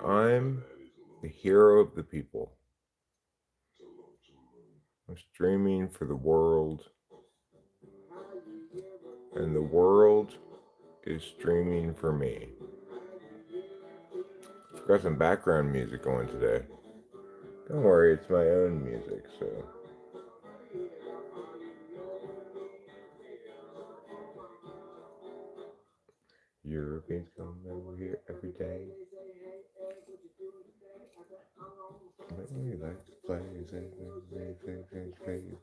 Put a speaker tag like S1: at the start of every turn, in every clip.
S1: I'm the hero of the people. I'm streaming for the world, and the world is streaming for me. I've got some background music going today. Don't worry, it's my own music, so. Europeans come over here every day. But we like to play,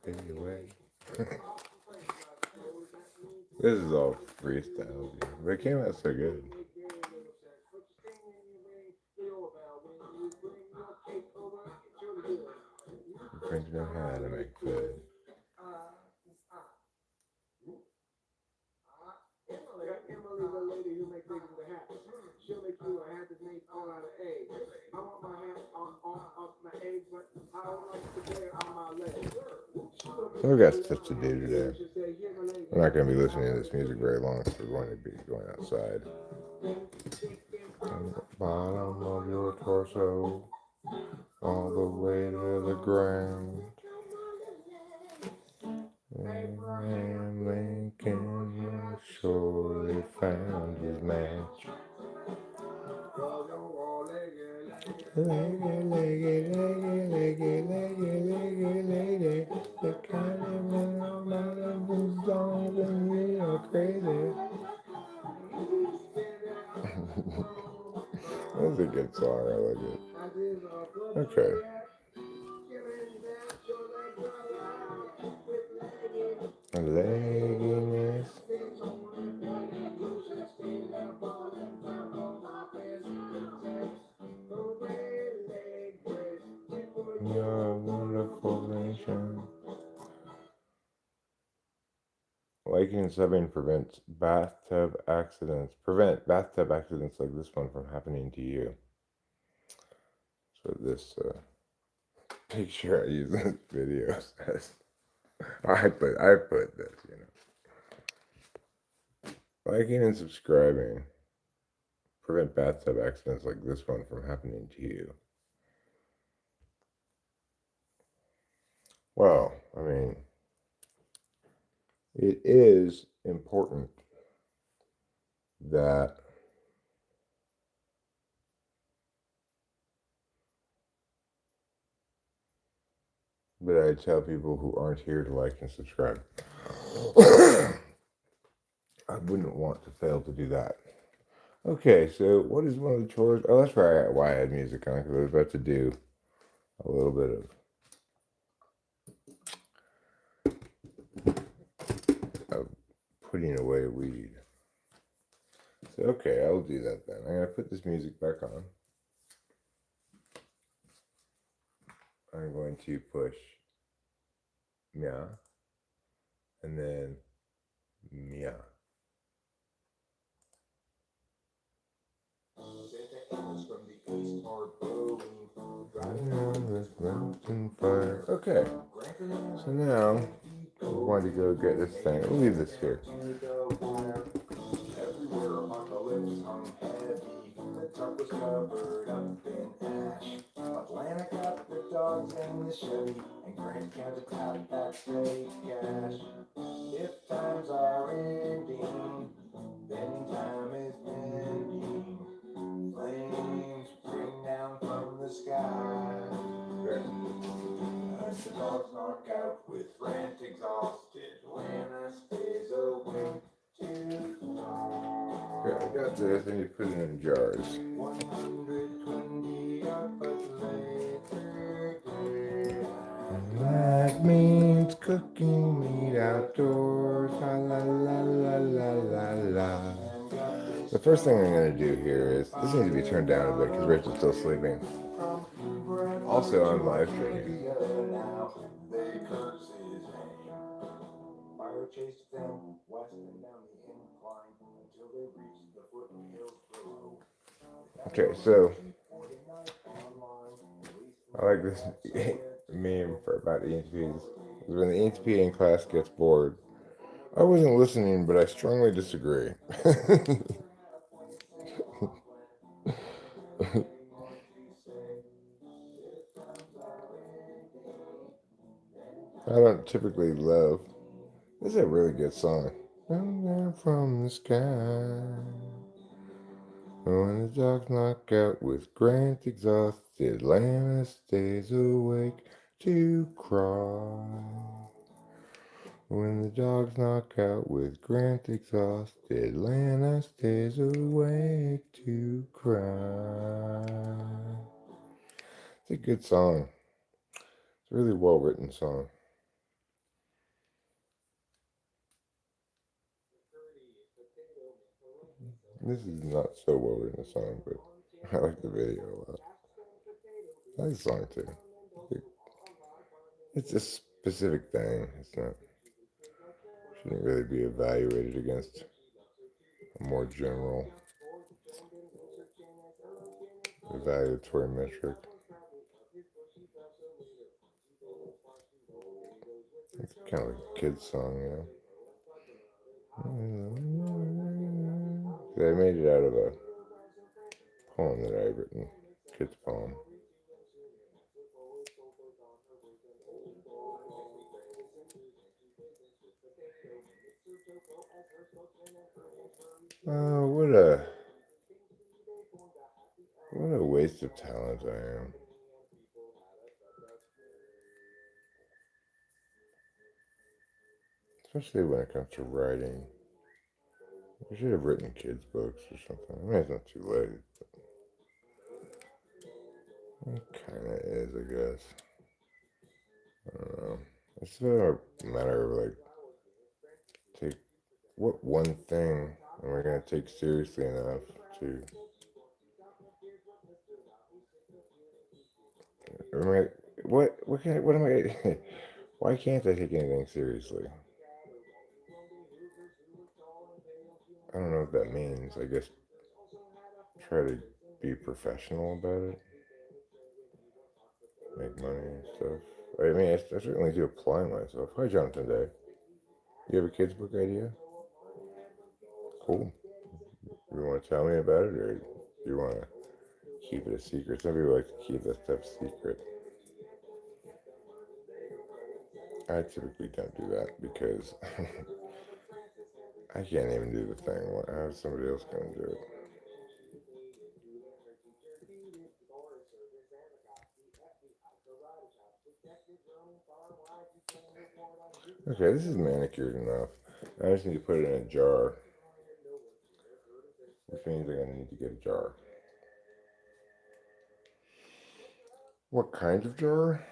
S1: fade away. This is all freestyle, but it came out so good. Your friends know how to make food. We've got stuff to do today. I'm not going to be listening to this music very long, so we're going to be going outside. From the bottom of your torso, all the way to the ground. Abraham Lincoln surely found his match. Leggy, leggy, leggy, leggy, leggy, leggy, lady. The kind of man who's driving me crazy. That's a good song. I like it. Okay. Legginess. You're a wonderful nation. Liking and subbing prevents bathtub accidents. Prevent bathtub accidents like this one from happening to you. So this picture I use in this video says, I put this, Liking and subscribing prevent bathtub accidents like this one from happening to you. Well, I mean, it is important that I tell people who aren't here to like and subscribe. I wouldn't want to fail to do that. Okay, so what is one of the chores? Oh, that's why I had music on, because I was about to do a little bit of putting away weed. So, okay, I'll do that then. I'm going to put this music back on. I'm going to push Mia, and then Mia. Okay, so now we're going to go get this thing. We'll leave this here. Atlanta got the dogs and the Chevy, and Grant County got that straight cash. If times are ending, then time is pending. Flames bring down from the sky. As the dogs knock out with rent exhausted, Atlanta stays awake till dawn. Okay, I got this, and you put it in jars. 120 up that means cooking meat outdoors. La la la la la la la. The first thing I'm going to do here is this needs to be turned down a bit because Rachel's still sleeping. Also on live streaming. Okay, so I like this meme about ENTPs. When the ENTP in class gets bored, I wasn't listening, but I strongly disagree. I don't typically love. This is a really good song. Come down from the sky. When the dogs knock out with Grant exhausted, Lana stays awake to cry. When the dogs knock out with Grant exhausted, Lana stays awake to cry. It's a good song. It's a really well written song. This is not so well written song, but I like the video a lot. I like the song too. It's a specific thing. It's not shouldn't really be evaluated against a more general evaluatory metric. It's kind of like a kid's song, you know. I made it out of a poem that I've written, kid's poem. Oh, what a waste of talent I am. Especially when it comes to writing. I should have written kids' books or something. I mean, it's not too late. It kind of is, I guess. I don't know. It's a matter of like, take what one thing am I going to take seriously enough to. Am I, what am I? Why can't I take anything seriously? I don't know what that means. I guess try to be professional about it, make money and stuff. I mean, I certainly do apply myself. Hi, Jonathan Day. You have a kid's book idea? Cool. You want to tell me about it, or do you want to keep it a secret? Some people like to keep that stuff secret. I typically don't do that because I can't even do the thing. How's somebody else going to do it? Okay, this is manicured enough. I just need to put it in a jar, which means I'm going to need to get a jar. What kind of jar?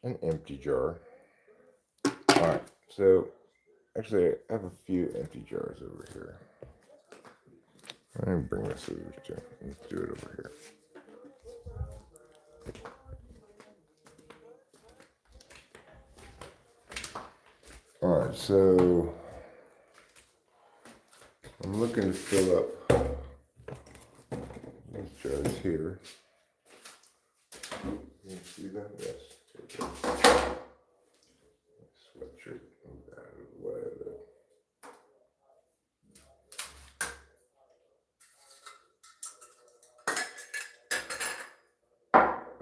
S1: An empty jar. Alright, so actually, I have a few empty jars over here. I'm going to bring my scissors too. Let's do it over here. Alright, so I'm looking to fill up these jars here. Can you see them? Yes. Sweatshirt. Move that out of the way of it.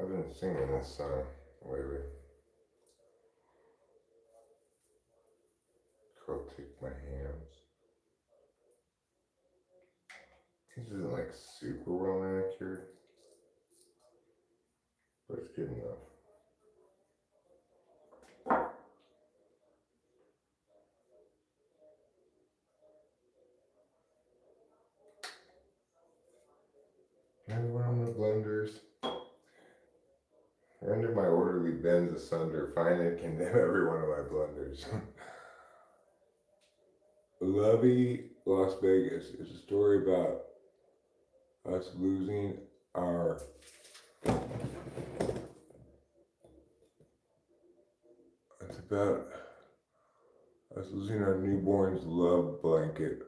S1: I've been singing this song lately. Called Take My Hands. This isn't like super well manicured, but it's good enough. Every one of my blunders. Render my orderly bends asunder, find and condemn every one of my blunders. Lovey, Las Vegas is a story about us losing our it's about us losing our newborn's lovey blanket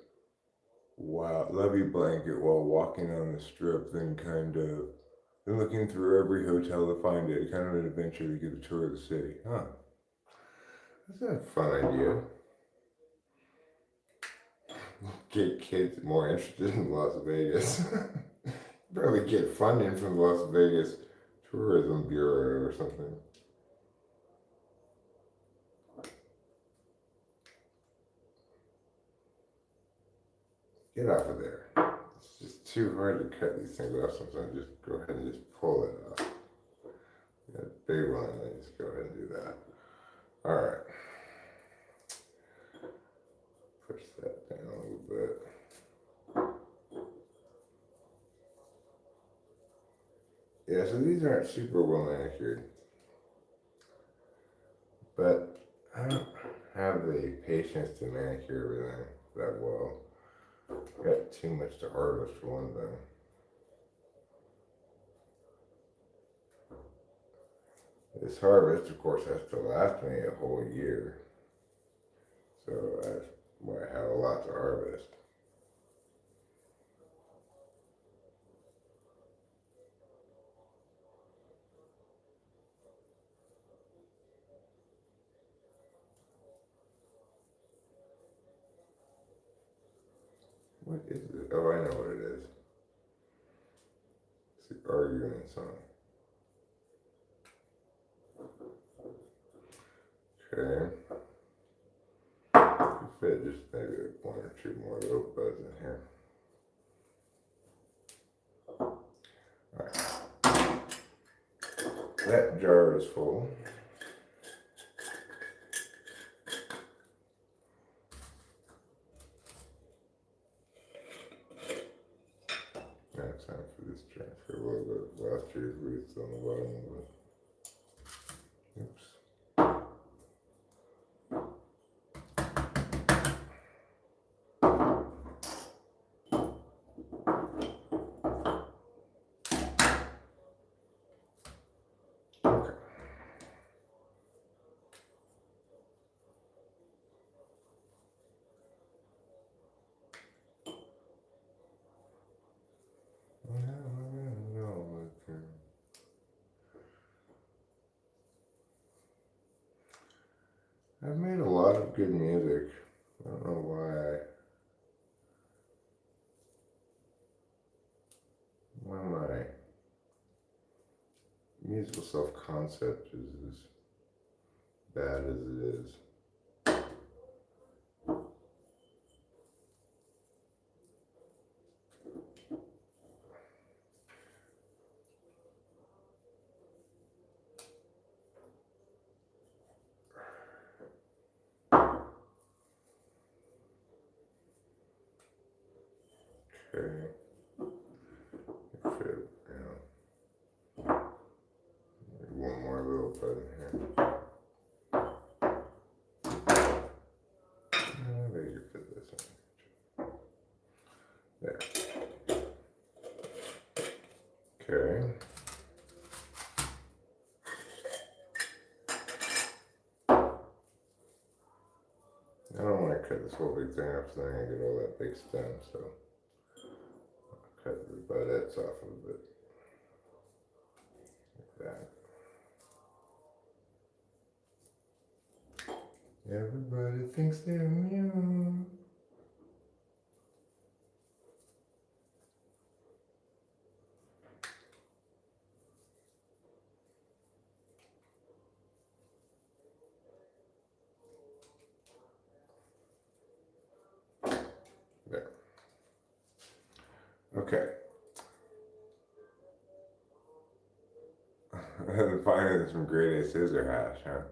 S1: while walking on the strip, then looking through every hotel to find it. Kind of an adventure to get a tour of the city. Huh. That's a fun idea. Get kids more interested in Las Vegas. Probably get funding from the Las Vegas Tourism Bureau or something. Get off of there. It's just too hard to cut these things off sometimes. Just go ahead and just pull it off. Got a big one, then just go ahead and do that. Alright. Push that down a little bit. Yeah, so these aren't super well manicured. But I don't have the patience to manicure everything that well. I got too much to harvest for one thing. This harvest, of course, has to last me a whole year. So that's why I have a lot to harvest. What is it? Oh, I know what it is. It's the arguing song. Okay. Fit just maybe one or two more little buds in here. Alright. That jar is full. Now it's time for this transfer a little bit of last year's roots on the bottom of it. Oops. Okay. I've made a lot of good music. I don't know why my musical self-concept is as bad as it is. Okay. Fit, one more little bud in here. Maybe you fit this in. There. Okay. I don't want to cut this whole big thing off, so then I get all that big stem, so I'll cut the budettes off a bit. Like that. Everybody thinks they're immune. There. Okay. And finally, some grade A scissor hash, huh?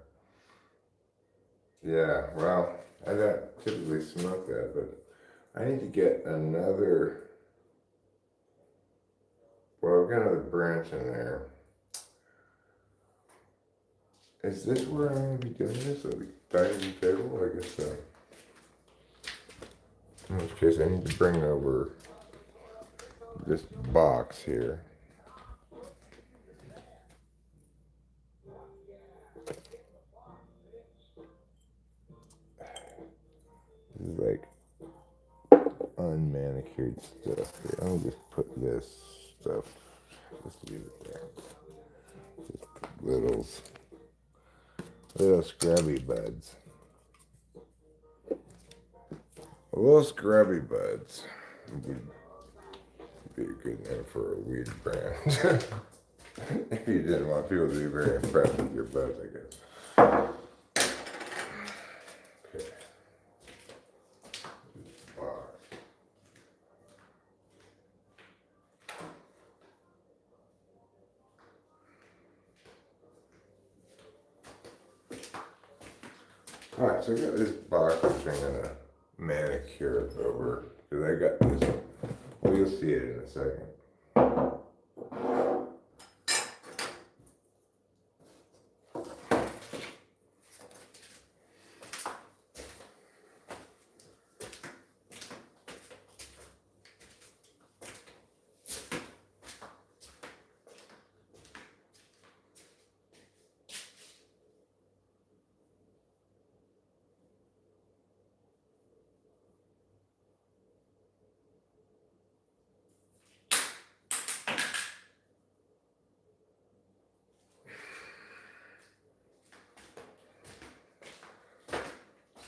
S1: Yeah, well, I don't typically smoke that, but I need to get another. Well, I've got another branch in there. Is this where I'm going to be doing this? At the dining table? I guess so. In which case, I need to bring over this box here. This is like unmanicured stuff here. I'll just put this stuff, just leave it there. Just little scrubby buds. Little scrubby buds would be a good name for a weed brand. If you didn't want people to be very impressed with your buds, I guess. Okay. Alright, so I got this box which I'm gonna manicure it over because I got this. Well, you'll see it in a second.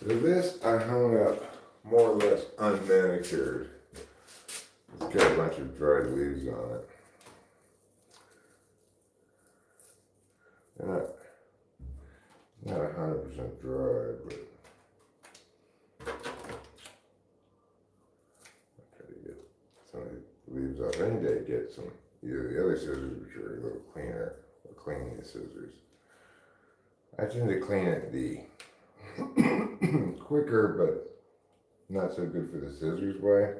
S1: So this I hung up more or less unmanicured. It's got a bunch of dried leaves on it. They're not 100% dry, but I'll try to get some of the leaves off. I need to get some, either the other scissors, which are a little cleaner, or clean these scissors. I tend to clean it the quicker, but not so good for the scissors way.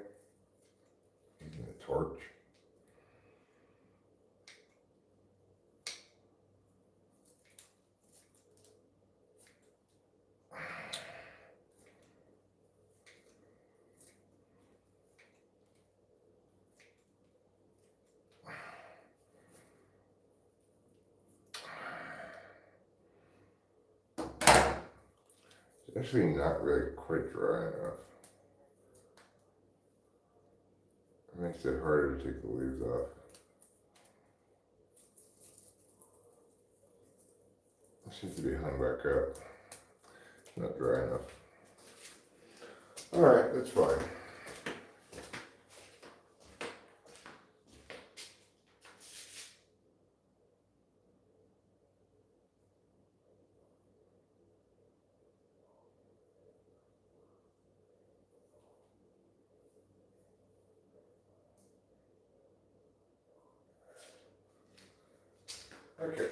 S1: Using the torch. It's actually not really quite dry enough. It makes it harder to take the leaves off. It seems to be hung back up. It's not dry enough. Alright, that's fine. Okay.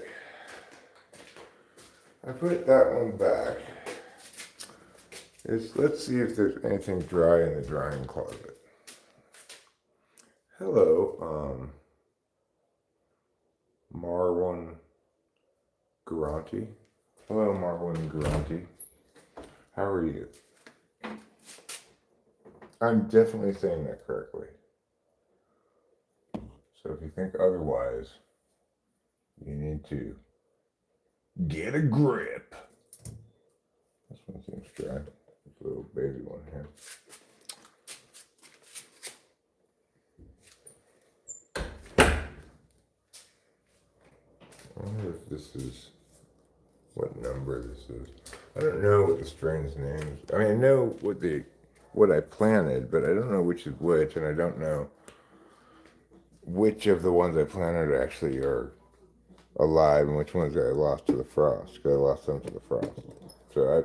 S1: I put that one back. Let's see if there's anything dry in the drying closet. Hello, Marwan Garanti. Hello, Marwan Garanti. How are you? I'm definitely saying that correctly. So if you think otherwise, you need to get a grip. This one seems dry. This little baby one here. I wonder if this is what number this is. I don't know what the strain's name is. I mean, I know what I planted, but I don't know which is which, and I don't know which of the ones I planted actually are alive and which ones I lost to the frost, because I lost them to the frost. So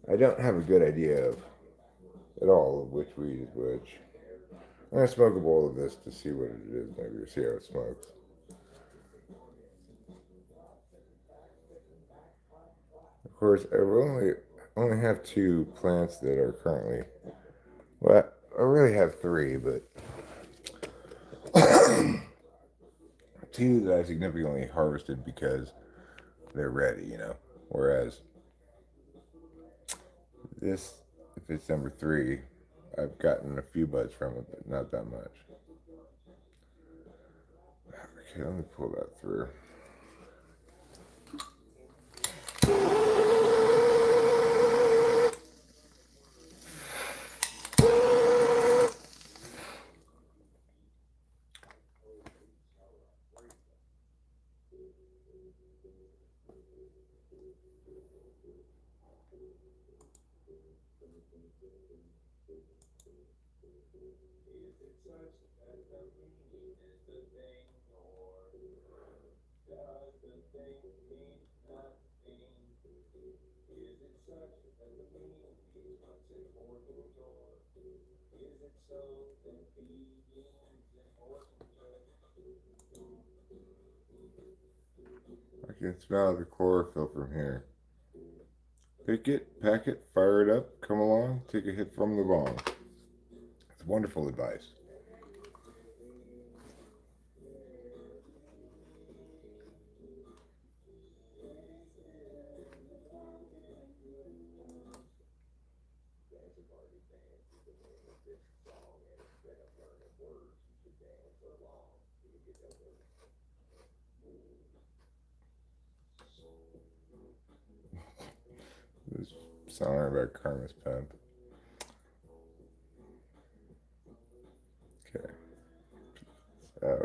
S1: I don't have a good idea of at all of which weed is which. I'm going to smoke a bowl of this to see what it is, maybe, or see how it smokes. Of course, I only have two plants that are currently, well, I really have three, but two that I significantly harvested because they're ready, Whereas this, if it's number three, I've gotten a few buds from it, but not that much. Okay, let me pull that through. I can smell the chlorophyll from here. Pick it, pack it, fire it up, come along, take a hit from the bong. It's wonderful advice. This song about Karma's Pimp. Okay. So.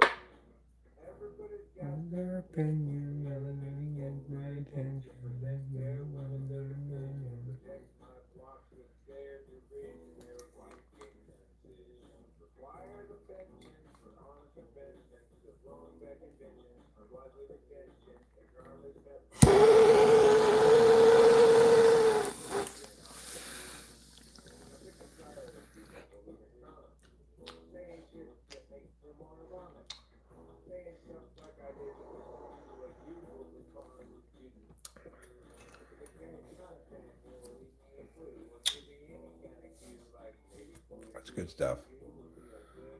S1: That's good stuff.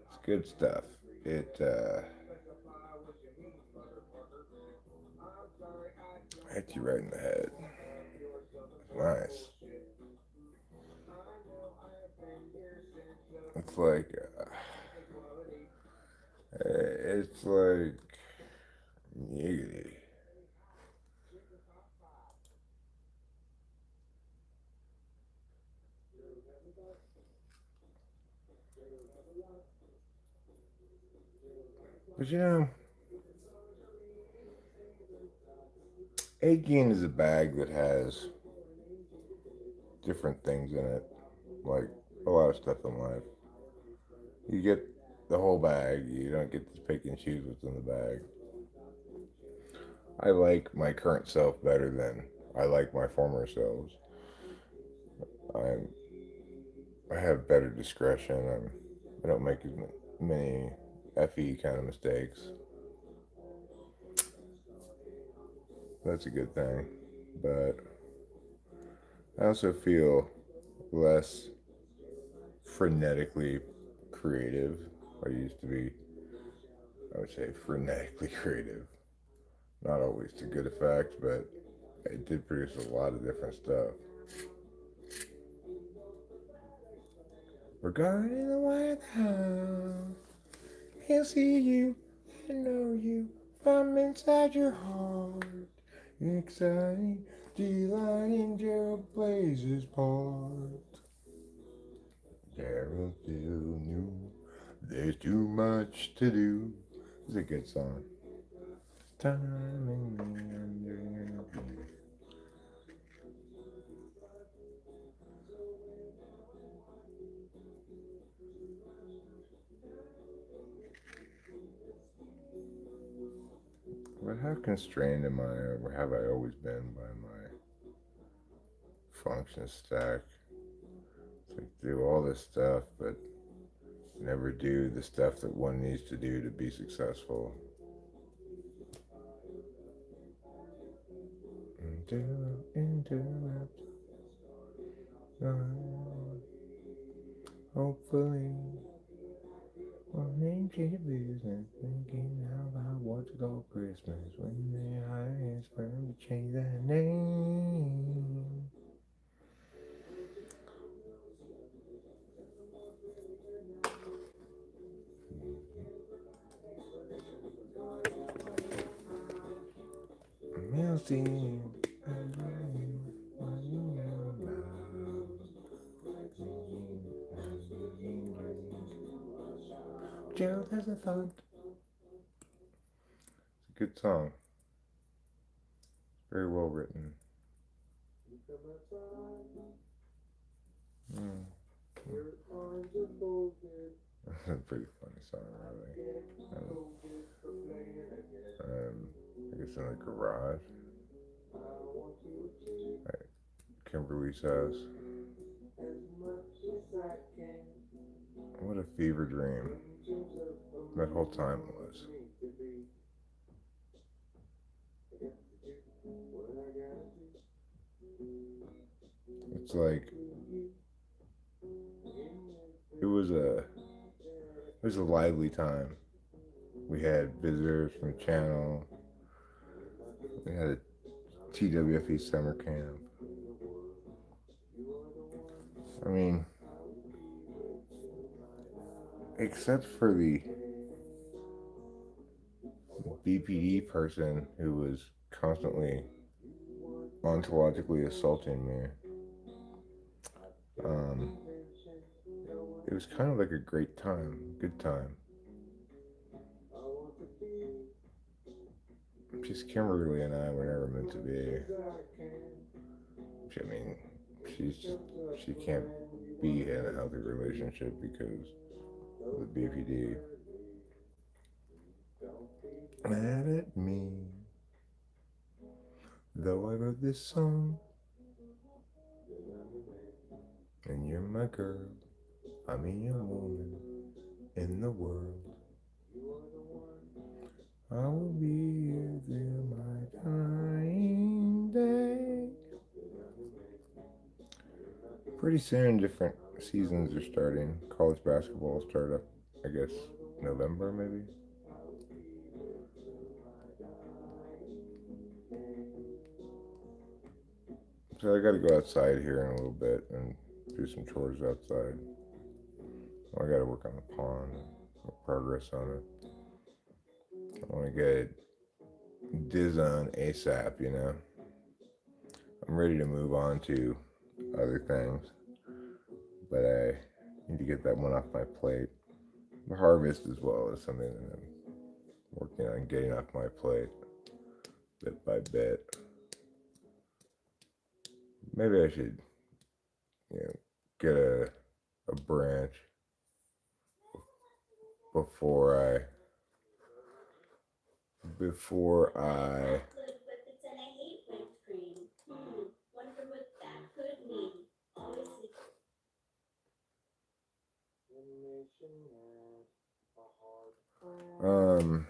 S1: It's good stuff. It hits you right in the head. Nice. It's like it's like giggity. But you know, Aching is a bag that has different things in it, like a lot of stuff in life. You get the whole bag, you don't get to pick and choose what's in the bag. I like my current self better than I like my former selves. I'm, I have better discretion. I don't make as many FE kind of mistakes. That's a good thing. But I also feel less frenetically creative. I used to be, I would say, frenetically creative. Not always to good effect, but it did produce a lot of different stuff. Regarding the White House, he'll see you and know you from inside your heart. Exciting, delighting Gerald Blazer's part. Gerald still knew there's too much to do. It's a good song. Time and me under your feet. But how constrained am I, or have I always been by my function stack? It's like do all this stuff, but never do the stuff that one needs to do to be successful. Interrupt. Hopefully, we'll name your business. Thinking about what's called Christmas when they hire his firm to change that name. We'll see. Gerald has a thought. It's a good song. Very well written. Mm. That's a pretty funny song, really. I guess in the garage. At Kimberly's house. What a fever dream that whole time was. it's like it was a lively time. We had visitors from Channel. We had a TWFE summer camp. I mean, except for the BPD person who was constantly ontologically assaulting me, um, it was kind of like a great time, good time. Just Kimberly and I were never meant to be. I mean, she can't be in a healthy relationship because of the BPD. Mad at me, though I wrote this song, and you're my girl. I mean, your woman in the world. I will be here through my dying day. Pretty soon, different seasons are starting. College basketball will start up, I guess, November maybe. So I got to go outside here in a little bit and do some chores outside. I got to work on the pond, make progress on it. I want to get Diz on ASAP, you know. I'm ready to move on to other things, but I need to get that one off my plate. The harvest as well is something that I'm working on getting off my plate bit by bit. Maybe I should, get a branch before I um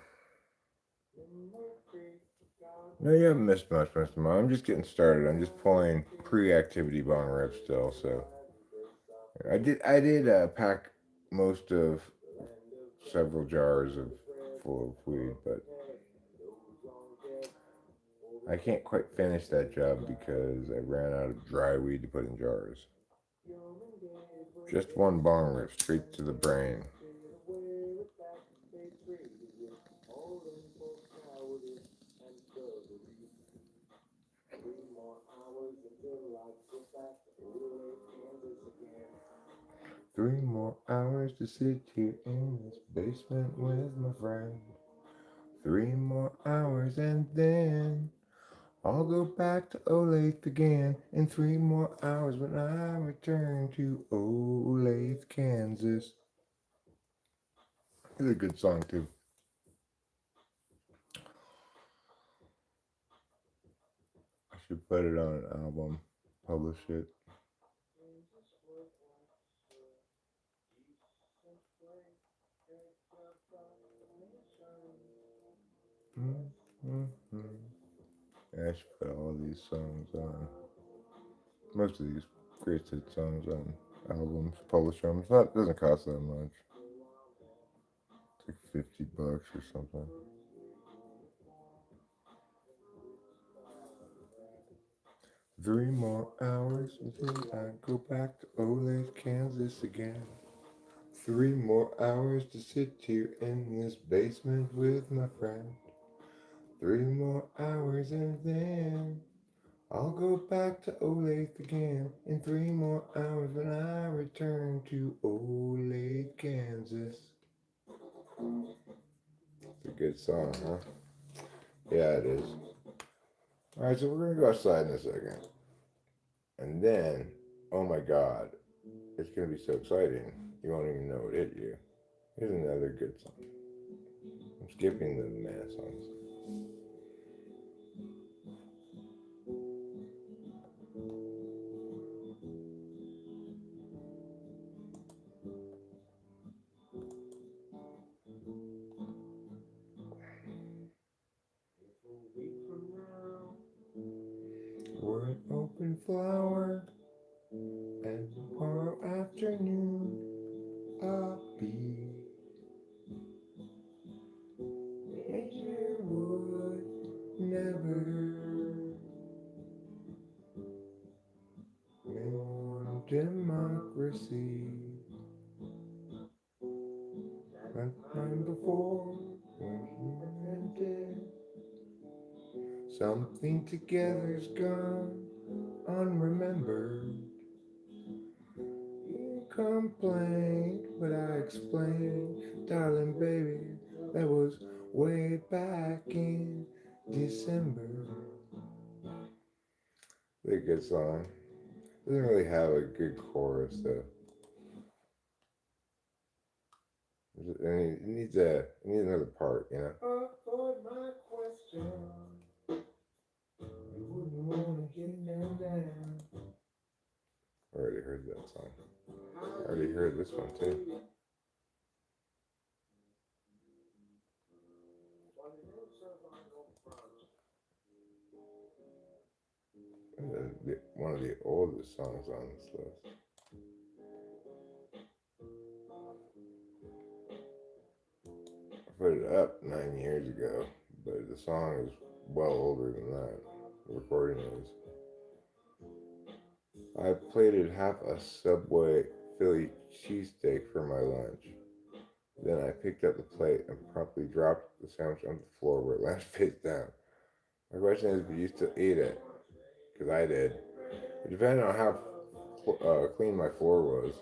S1: no, you haven't missed much, Mr. Mom. I'm just getting started. I'm just pulling pre-activity bong rips still, so I did pack most of several jars of full of weed, but I can't quite finish that job because I ran out of dry weed to put in jars. Just one bong rip straight to the brain. Three more hours to sit here in this basement with my friend. 3 more hours and then I'll go back to Olathe again. In 3 more hours when I return to Olathe, Kansas. It's a good song too. I should put it on an album, publish it. Mm-hmm. I should put all these songs on. Most of these greatest hit songs on albums, publish them. It doesn't cost that much. It's like $50 or something. 3 more hours until I go back to Olathe, Kansas again. 3 more hours to sit here in this basement with my friend. 3 more hours and then I'll go back to Olathe again. In 3 more hours when I return to Olathe, Kansas. It's a good song, huh? Yeah, it is. Alright, so we're gonna go outside in a second. And then, oh my god, it's gonna be so exciting. You won't even know it hit you. Here's another good song. I'm skipping the man songs. We're an open flower afternoon I'll be. Nature would never want democracy like mine before when he invented. Something together's gone unremembered. You complained, but I explained, darling baby, that was way back in December. It's a good song. Doesn't really have a good chorus though. It needs another part, you know. Avoid my question. You wouldn't want to hit them down. I already heard that song. I already heard this one too. One of the oldest songs on this list. I put it up 9 years ago, but the song is well older than that. The recording is. I plated half a Subway Philly cheesesteak for my lunch. Then I picked up the plate and promptly dropped the sandwich on the floor where it landed face down. My question is, if you still eat it? Because I did. It depended on how clean my floor was.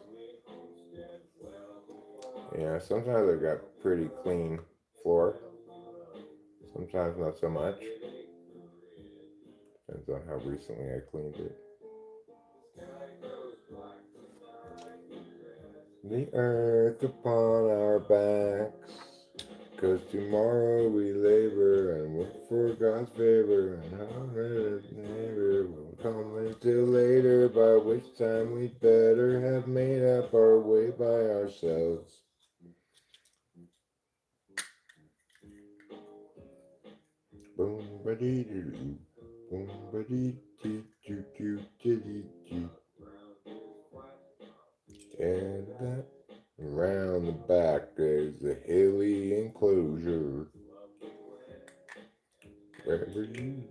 S1: Yeah, sometimes I've got pretty clean floor. Sometimes not so much. Depends on how recently I cleaned it. The earth upon our backs, 'cause tomorrow we labor and work for God's favor, and our neighbor will come until later, by which time we'd better have made up our way by ourselves. Boom ba dee doo doo, boom ba dee doo doo doo doo doo. And that around the back there's a hilly enclosure wherever you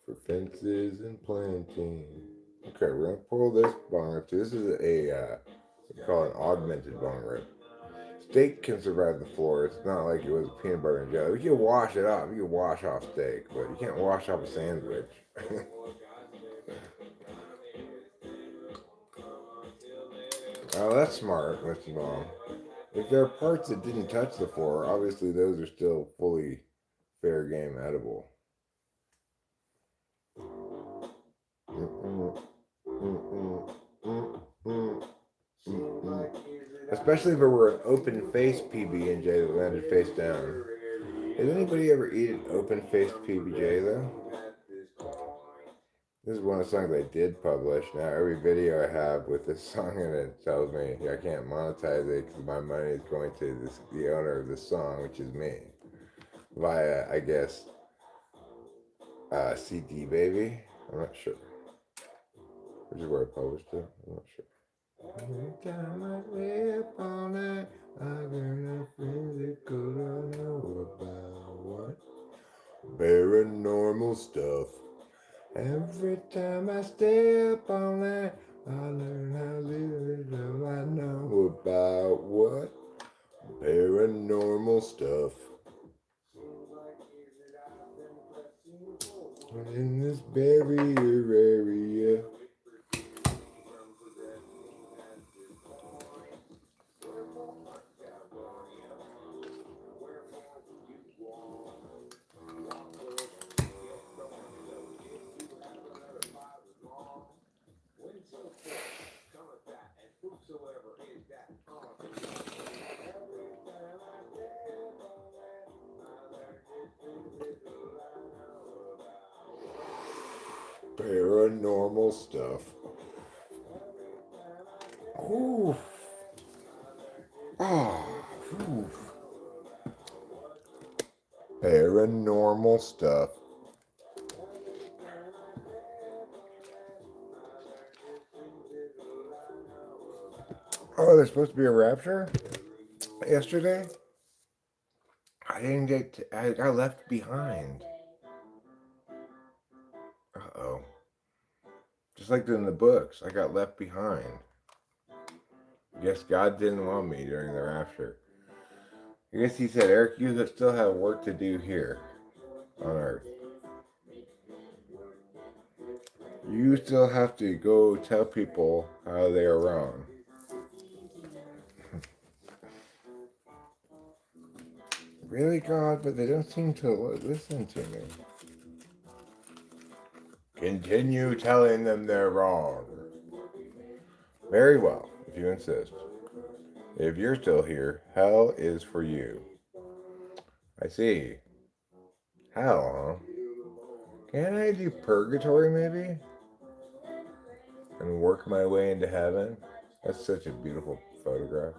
S1: for fences and planting. Okay, we're gonna pull this bong up. This is we call it an augmented bong rip. Steak can survive the floor. It's not like it was peanut butter and jelly. You can wash it off. You can wash off steak, but you can't wash off a sandwich. Oh, that's smart, Mr. Bong. If there are parts that didn't touch the floor, obviously those are still fully fair game edible. Especially if it were an open face PB&J that landed face down. Has anybody ever eaten open faced PB&J though? This is one of the songs I did publish. Now every video I have with this song in it tells me I can't monetize it because my money is going to the owner of this song, which is me, via I guess CD Baby. I'm not sure. Which is where I published it. I'm not sure. Every time I rip on it, I get a physical to know about what paranormal stuff. Every time I step on it, I learn how little I know about what paranormal stuff. In this barrier area. Paranormal stuff. Ooh. Ah. Ooh. Paranormal stuff. Oh, there's supposed to be a rapture yesterday? I didn't I got left behind. Uh-oh. Just like in the books, I got left behind. Guess God didn't want me during the rapture. I guess he said, Eric, you still have work to do here on earth. You still have to go tell people how they are wrong. Really, God? But they don't seem to listen to me. Continue telling them they're wrong. Very well, if you insist. If you're still here, hell is for you. I see. Hell, huh? Can I do purgatory, maybe? And work my way into heaven? That's such a beautiful photograph.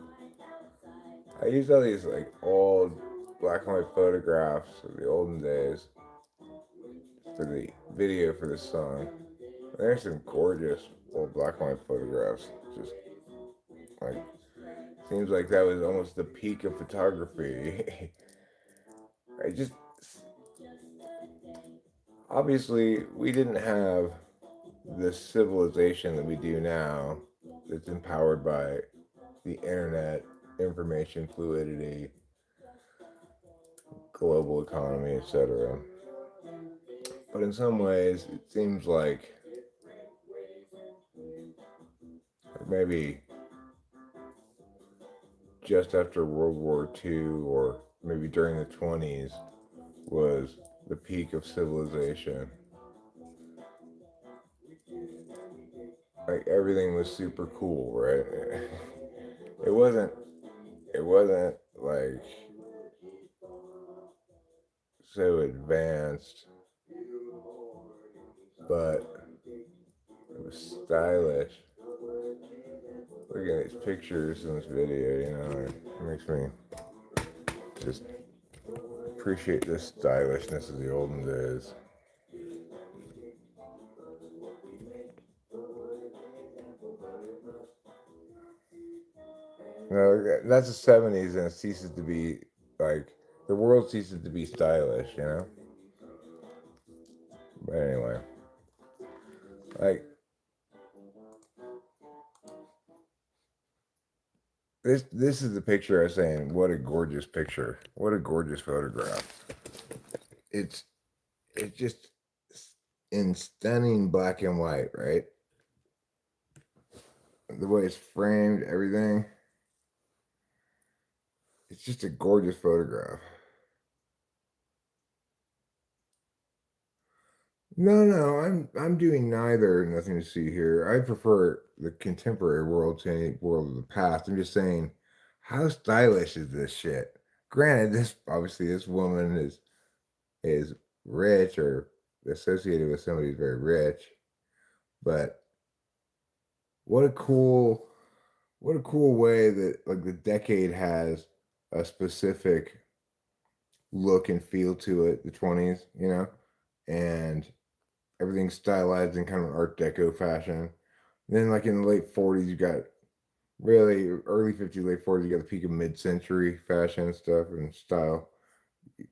S1: I used all these like old black and white photographs of the olden days for the video for this song. There's some gorgeous old black and white photographs. Just like seems like that was almost the peak of photography. I just obviously we didn't have the civilization that we do now that's empowered by the internet, information fluidity, global economy, etc. But in some ways, it seems like maybe just after World War II or maybe during the 20s was the peak of civilization. Like everything was super cool, right? It wasn't like so advanced, but it was stylish. Look at these pictures in this video, it makes me just appreciate the stylishness of the olden days. No, that's the 70s, and it ceases to be like the world ceases to be stylish. But anyway, like this is the picture I was saying. What a gorgeous picture! What a gorgeous photograph! It's just in stunning black and white, right? The way it's framed, everything. It's just a gorgeous photograph. No, I'm doing neither. Nothing to see here. I prefer the contemporary world to any world of the past. I'm just saying, how stylish is this shit? Granted, this woman is rich or associated with somebody who's very rich, but what a cool way that like the decade has a specific look and feel to it. The 20s, and everything's stylized in kind of an Art Deco fashion. And then, like in the late 40s, you got really early 50s, late 40s, you got the peak of mid-century fashion stuff and style.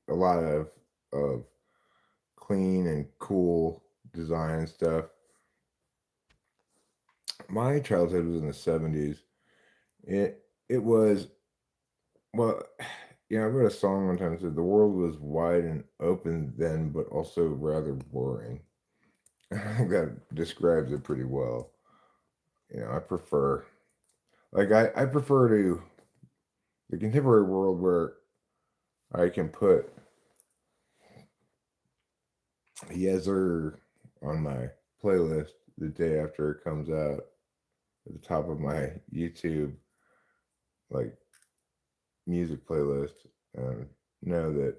S1: A lot of clean and cool design stuff. My childhood was in the 70s. It was well, I wrote a song one time that said the world was wide and open then, but also rather boring. I think that describes it pretty well. I prefer I prefer to the contemporary world where I can put Yezer on my playlist the day after it comes out at the top of my YouTube like music playlist and know that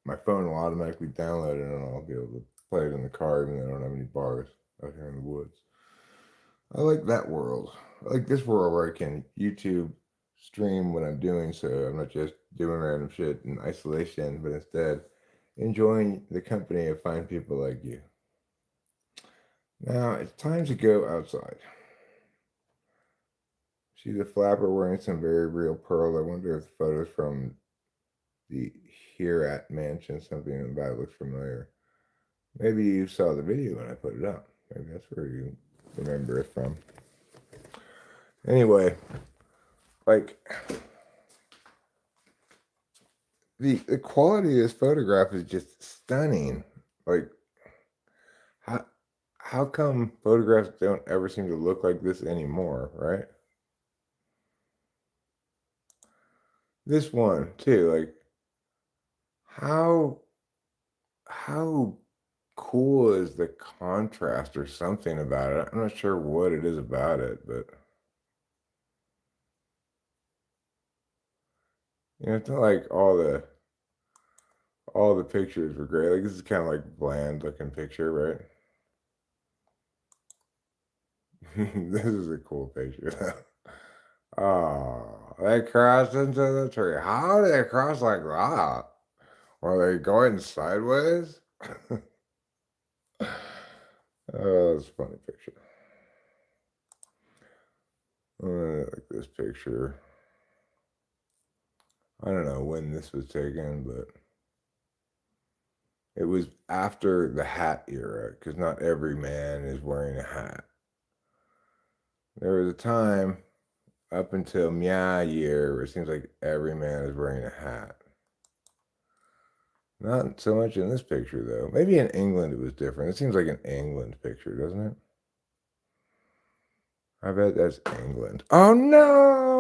S1: my phone will automatically download it and I'll be able to play it in the car even though I don't have any bars out here in the woods. I like that world. I like this world where I can YouTube stream what I'm doing so I'm not just doing random shit in isolation, but instead enjoying the company of fine people like you. Now it's time to go outside. She's a flapper wearing some very real pearls. I wonder if the photo's from the Here At Mansion, something about it looks familiar. Maybe you saw the video when I put it up. Maybe that's where you remember it from. Anyway, like the quality of this photograph is just stunning. Like how come photographs don't ever seem to look like this anymore, right? This one too, like how cool is the contrast or something about it? I'm not sure what it is about it, but it's not like all the pictures were great. Like this is kind of like bland looking picture, right? This is a cool picture. Oh, they crossed into the tree. How did they cross like that? Were they going sideways? Oh, that's a funny picture. Like this picture. I don't know when this was taken, but it was after the hat era, because not every man is wearing a hat. There was a time up until Meow year where it seems like every man is wearing a hat. Not so much in this picture, though. Maybe in England it was different. It seems like an England picture, doesn't it? I bet that's England. Oh, no!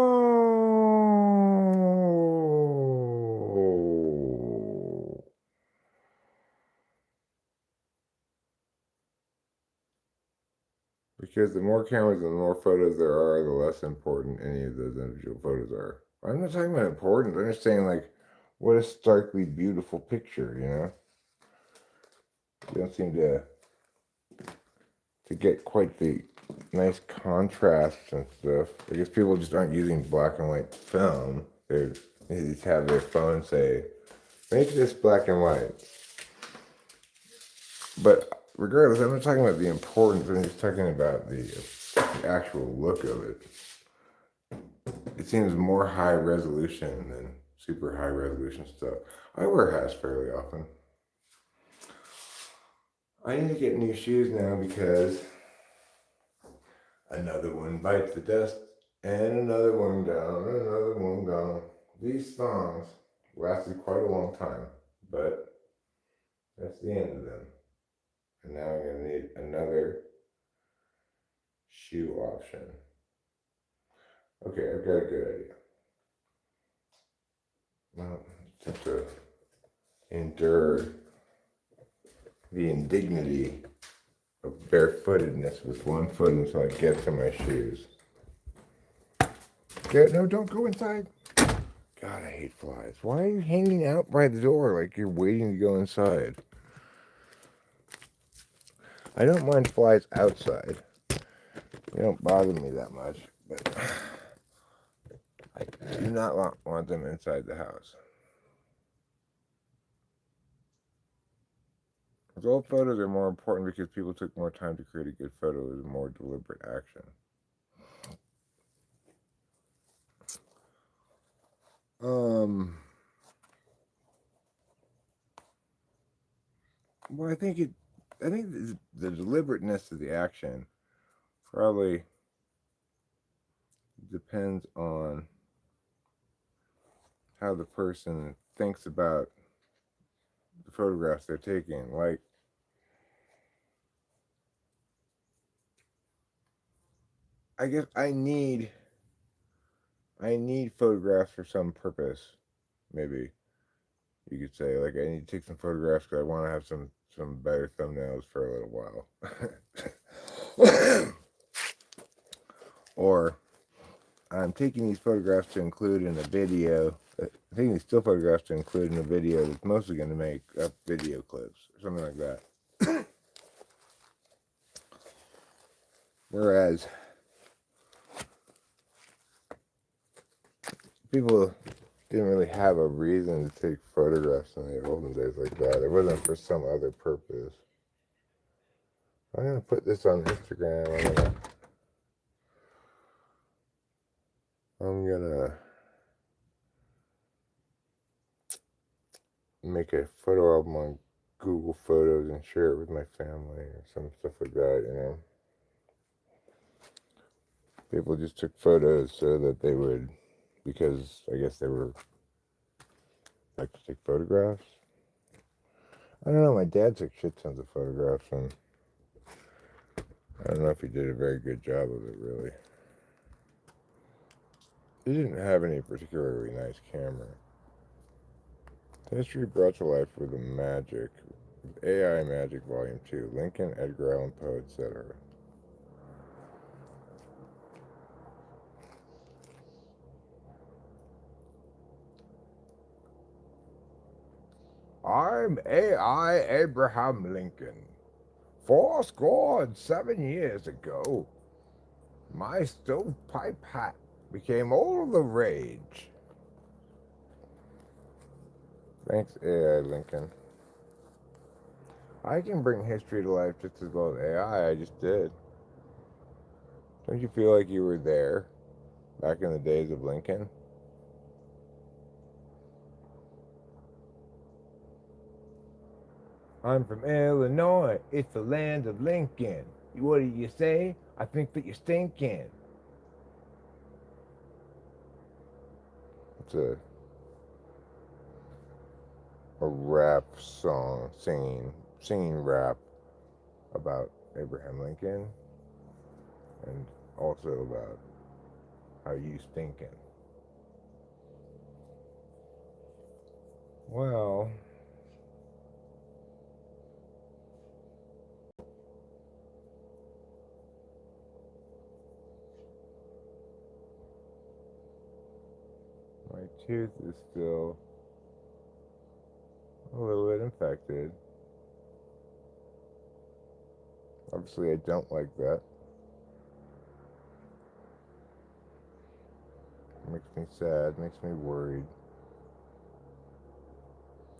S1: Because the more cameras and the more photos there are, the less important any of those individual photos are. I'm not talking about importance. I'm just saying, like, what a starkly beautiful picture, you know? You don't seem to get quite the nice contrasts and stuff. I guess people just aren't using black and white film. They just have their phone say, make this black and white. But regardless, I'm not talking about the importance. I'm just talking about the actual look of it. It seems more high resolution than super high resolution stuff. I wear hats fairly often. I need to get new shoes now because another one bites the dust, and another one down, and another one gone. These thongs lasted quite a long time, but that's the end of them. And now I'm going to need another shoe option. Okay, I've got a good idea. Well, just have to endure the indignity of barefootedness with one foot until I get to my shoes. No, don't go inside. God, I hate flies. Why are you hanging out by the door like you're waiting to go inside? I don't mind flies outside. They don't bother me that much, but I do not want them inside the house. Those old photos are more important because people took more time to create a good photo. It was a more deliberate action. Well, I think the deliberateness of the action probably depends on how the person thinks about the photographs they're taking. Like, I guess I need photographs for some purpose. Maybe you could say, like, I need to take some photographs because I want to have some better thumbnails for a little while. Or I'm taking these photographs to include in a video. I'm taking these still photographs to include in a video that's mostly going to make up video clips or something like that. Whereas people didn't really have a reason to take photographs in the olden days like that. It wasn't for some other purpose. I'm going to put this on Instagram. I'm gonna make a photo album on Google Photos and share it with my family or some stuff like that, you know. People just took photos so that they would, because I guess they were like to take photographs. I don't know, my dad took shit tons of photographs, and I don't know if he did a very good job of it, really. He didn't have any particularly nice camera. History brought to life with the magic. AI Magic Volume 2. Lincoln, Edgar Allan Poe, etc. I'm AI Abraham Lincoln. 7 years ago, my stovepipe hat became all the rage. Thanks, AI Lincoln. I can bring history to life just as well as AI. I just did. Don't you feel like you were there back in the days of Lincoln? I'm from Illinois. It's the land of Lincoln. What do you say? I think that you're stinking. It's a rap song, singing rap about Abraham Lincoln, and also about how you stinking. Well, my tooth is still a little bit infected. Obviously, I don't like that. It makes me sad, makes me worried.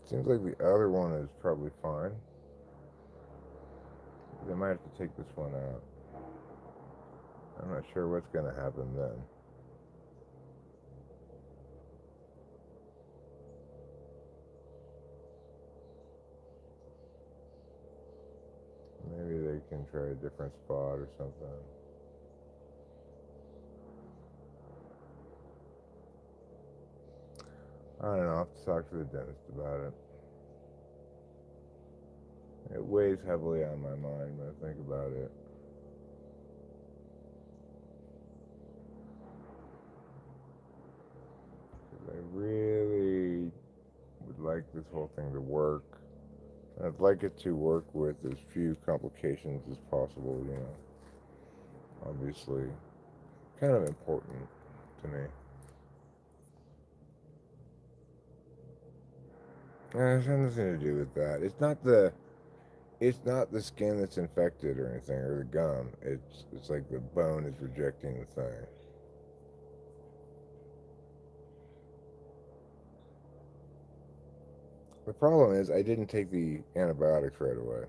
S1: Seems like the other one is probably fine. They might have to take this one out. I'm not sure what's going to happen then. Maybe they can try a different spot or something. I don't know. I'll have to talk to the dentist about it. It weighs heavily on my mind when I think about it. I really would like this whole thing to work. I'd like it to work with as few complications as possible, you know. Obviously, kind of important to me. It has nothing to do with that. It's not the skin that's infected or anything, or the gum. It's like the bone is rejecting the thing. The problem is I didn't take the antibiotics right away.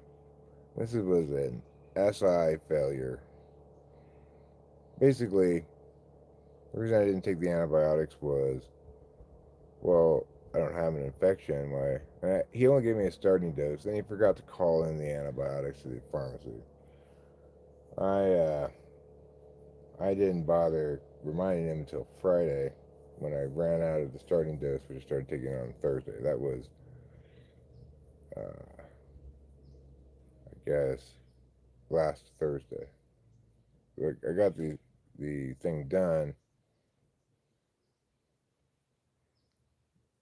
S1: Was an SI failure. Basically, the reason I didn't take the antibiotics was, well, I don't have an infection. He only gave me a starting dose, then he forgot to call in the antibiotics to the pharmacy. I uh, I didn't bother reminding him until Friday when I ran out of the starting dose, which I started taking on Thursday. That was, I guess, last Thursday. Like, I got the thing done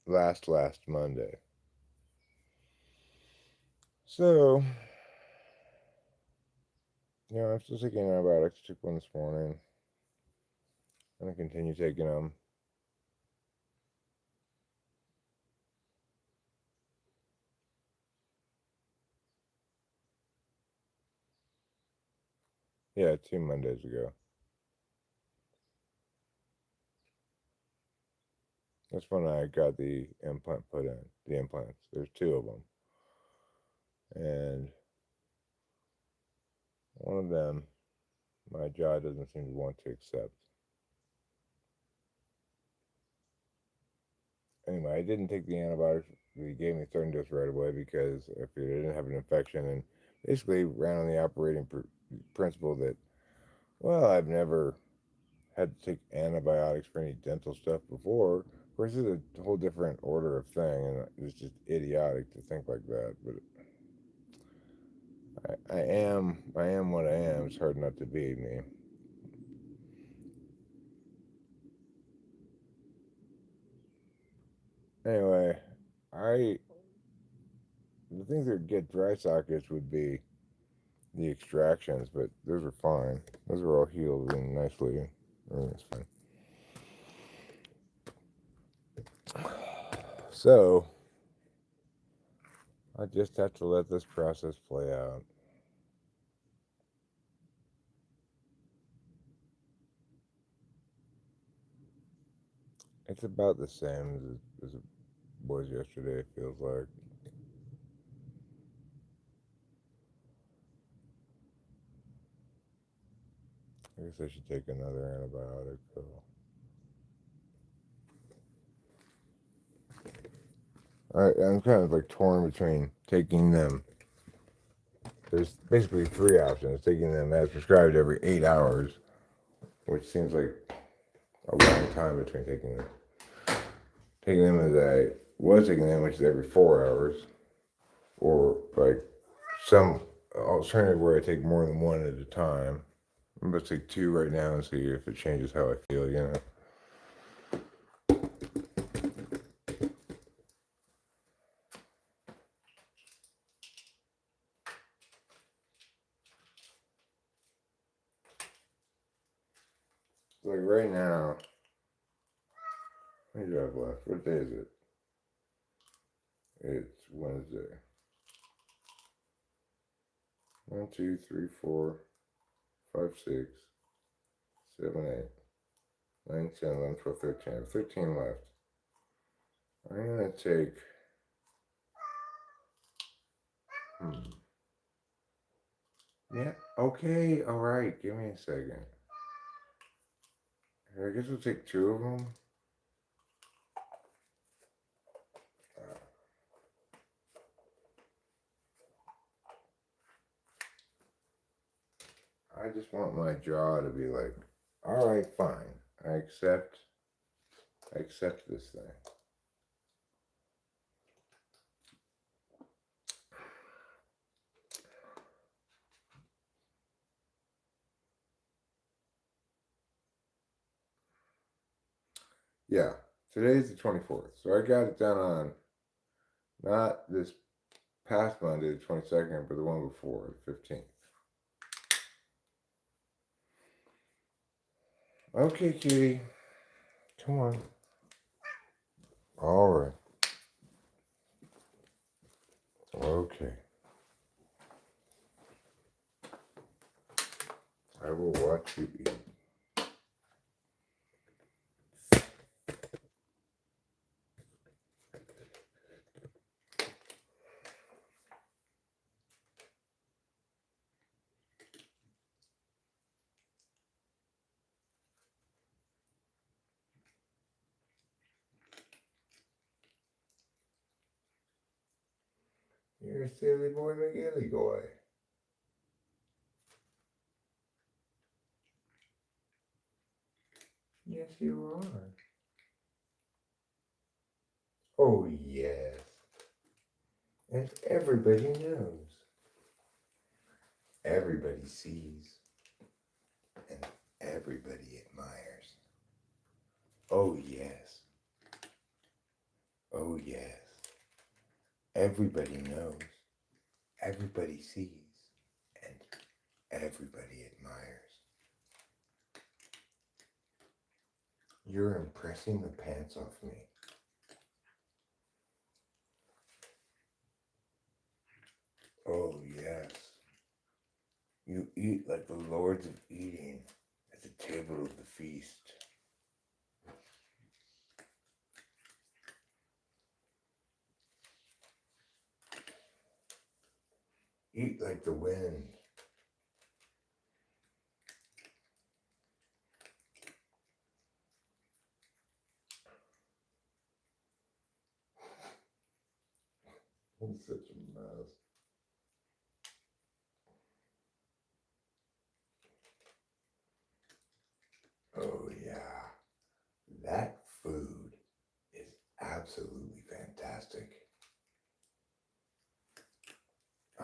S1: last Monday. So, I'm still taking antibiotics. Took one this morning. I'm gonna continue taking them. Yeah, 2 Mondays ago. That's when I got the implant put in. The implants. There's two of them, and one of them, my jaw doesn't seem to want to accept. anyway, I didn't take the antibiotics. They gave me certain dose right away because I figured I didn't have an infection, and basically ran on the operating principle that, well, I've never had to take antibiotics for any dental stuff before. Of course, it's a whole different order of thing, and it's just idiotic to think like that. But I am what I am. It's hard not to be me. Anyway, I the things that get dry sockets would be the extractions, but those are fine. Those are all healed and nicely. Everything's fine. So I just have to let this process play out. It's about the same as it was yesterday. It feels like. I guess I should take another antibiotic pill. I'm kind of like torn between taking them. There's basically three options: taking them as prescribed every 8 hours, which seems like a long time between taking them as I was taking them, which is every 4 hours, or like some alternative where I take more than one at a time. I'm gonna take two right now and see if it changes how I feel. Like right now, what do I have left? What day is it? It's Wednesday. 1, 2, 3, 4, 5, 6, 7, 8, 9, 10, 11, 12, 13. I have 13 left. I'm gonna take. Yeah. Okay. All right. Give me a second. I guess we'll take two of them. I just want my jaw to be like, all right, fine. I accept this thing. Yeah, today's the 24th. So I got it done on not this past Monday, the 22nd, but the one before, the 15th. Okay, kitty. Come on. All right. Okay. I will watch you eat. You're a silly boy, McGilly boy. Yes, you are. Oh, yes. And everybody knows. Everybody sees. And everybody admires. Oh, yes. Oh, yes. Everybody knows. Everybody sees. And everybody admires. You're impressing the pants off me. Oh, yes. You eat like the lords of eating at the table of the feast. Eat like the wind. I'm such a mess. Oh yeah, that food is absolutely fantastic.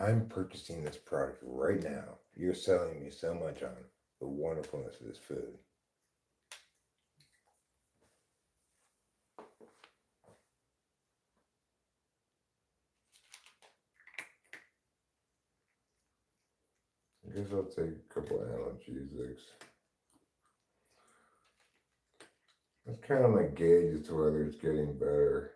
S1: I'm purchasing this product right now. You're selling me so much on the wonderfulness of this food. I guess I'll take a couple of analgesics. That's kind of my gauge as to whether it's getting better.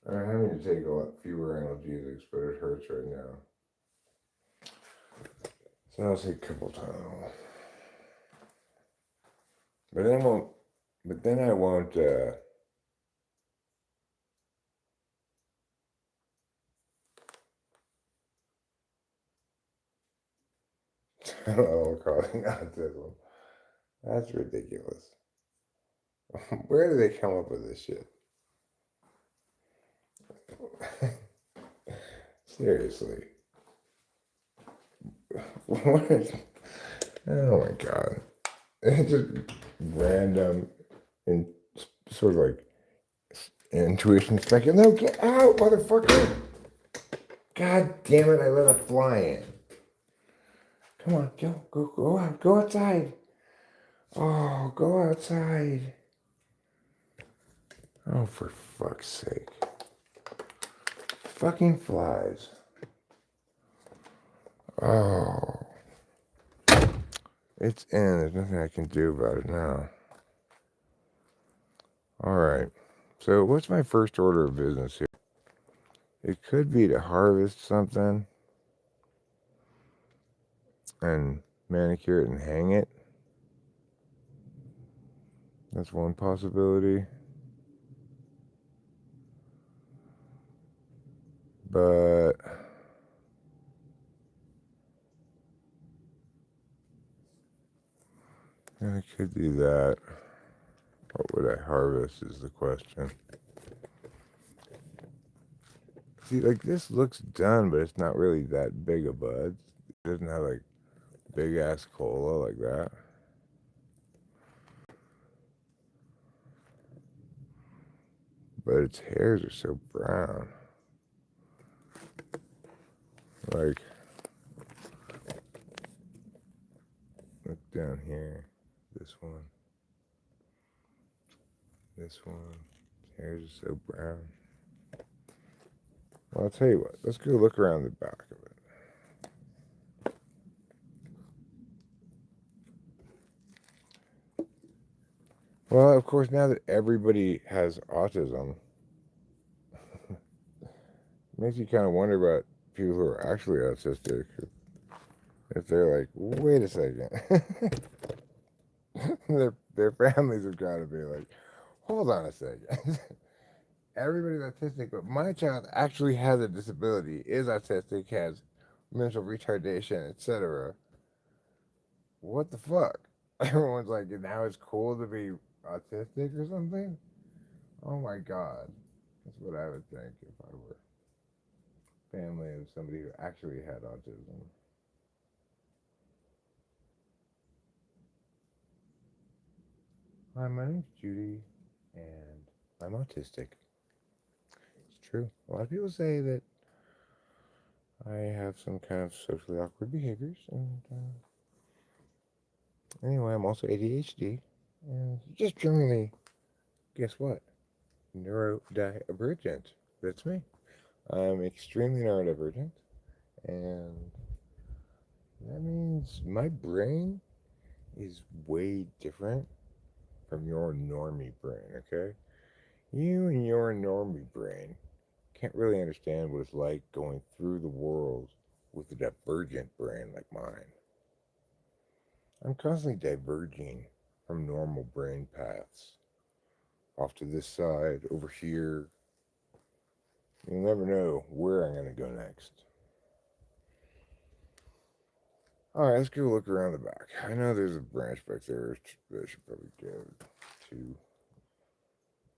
S1: I'm having to take a lot fewer analgesics, but it hurts right now. So I'll take a couple times. But then I won't. But then I won't. Tylenol causing autism. That's ridiculous. Where do they come up with this shit? Seriously. What is, oh my god. It's just random and sort of like intuition speculation. No, get out, motherfucker! God damn it, I let a fly in. Come on, go out, go outside. Oh, go outside. Oh, for fuck's sake. Fucking flies. Oh. It's in. There's nothing I can do about it now. Alright. So, what's my first order of business here? It could be to harvest something and manicure it and hang it. That's one possibility. But I could do that. What would I harvest is the question. See, like this looks done, but it's not really that big a bud. It doesn't have like big ass cola like that. But its hairs are so brown. Like, look down here. This one. This one. Its hairs are so brown. Well, I'll tell you what. Let's go look around the back of it. Well, of course, now that everybody has autism, it makes you kind of wonder about people who are actually autistic. If they're like, wait a second. their families have got to be like, hold on a second. Everybody's autistic, but my child actually has a disability, is autistic, has mental retardation, etc. What the fuck? Everyone's like, now it's cool to be autistic or something? Oh my god. That's what I would think if I were family of somebody who actually had autism. Hi, my name's Judy, and I'm autistic. It's true. A lot of people say that I have some kind of socially awkward behaviors, and anyway, I'm also ADHD, and just generally, guess what? Neurodivergent. That's me. I'm extremely neurodivergent, and that means my brain is way different from your normie brain, okay? You and your normie brain can't really understand what it's like going through the world with a divergent brain like mine. I'm constantly diverging from normal brain paths. Off to this side, over here. You'll never know where I'm going to go next. Alright, let's go look around the back. I know there's a branch back there that I should probably go to.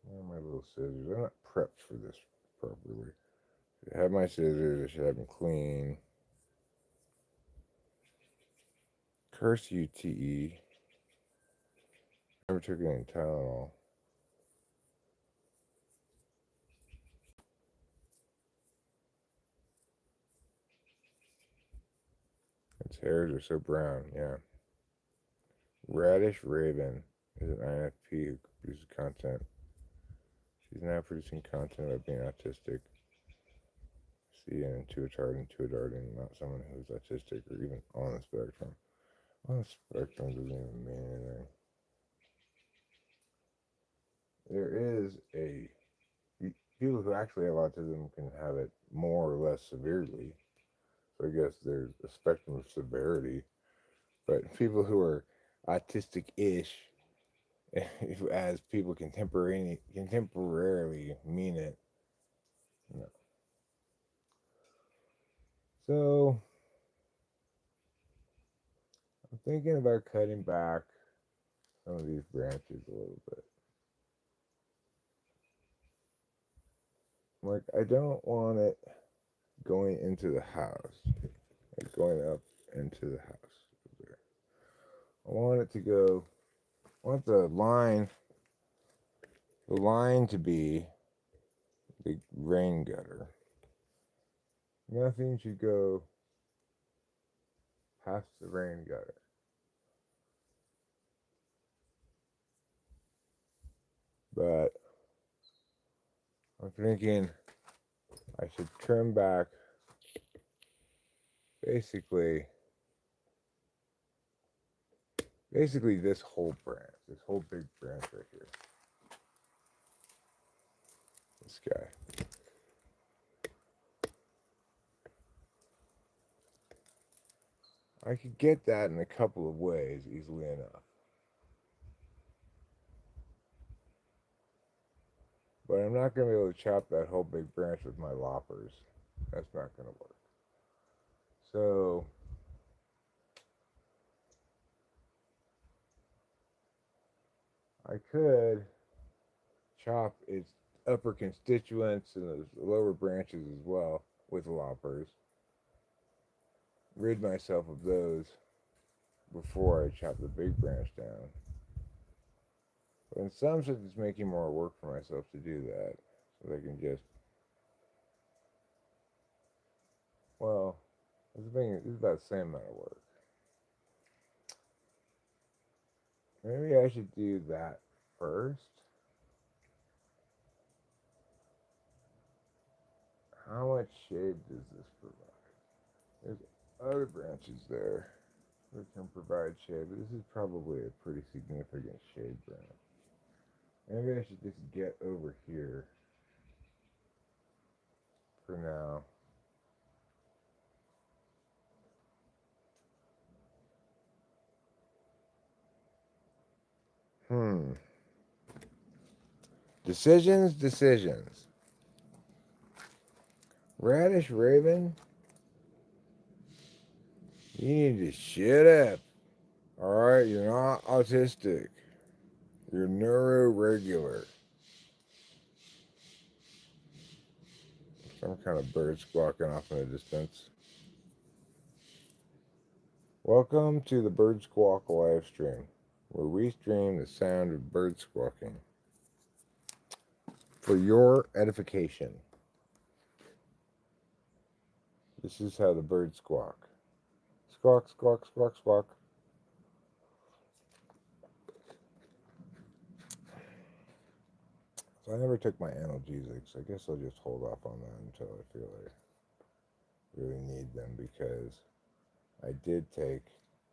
S1: Where are my little scissors? I'm not prepped for this properly. I have my scissors. I should have them clean. Curse you, TE. Never took any Tylenol. Its hairs are so brown. Yeah. Radish Raven is an INFP who produces content. She's now producing content about being autistic. See, an intuitard, and not someone who's autistic or even on the spectrum. On the spectrum doesn't even mean anything. There is a people who actually have autism can have it more or less severely. So I guess there's a spectrum of severity. But people who are autistic-ish, as people contemporarily mean it, no. So I'm thinking about cutting back some of these branches a little bit. Like, I don't want it going into the house, like going up into the house. There. I want it to go. I want the line to be the rain gutter. Nothing should go past the rain gutter. But I'm thinking I should trim back basically this whole branch, this whole big branch right here. This guy. I could get that in a couple of ways easily enough. But I'm not going to be able to chop that whole big branch with my loppers. That's not going to work. So I could chop its upper constituents and the lower branches as well with loppers. Rid myself of those before I chop the big branch down. But in some sense, it's making more work for myself to do that. So I can just, well, this is about the same amount of work. Maybe I should do that first. How much shade does this provide? There's other branches there that can provide shade, but this is probably a pretty significant shade branch. Maybe I should just get over here for now. Decisions. Radish Raven, you need to shut up. Alright, you're not autistic. You're neuroregular. Some kind of bird squawking off in the distance. Welcome to the Bird Squawk live stream, where we stream the sound of bird squawking for your edification. This is how the birds squawk. Squawk, squawk, squawk, squawk. So I never took my analgesics. I guess I'll just hold off on that until I feel I really need them, because I did take,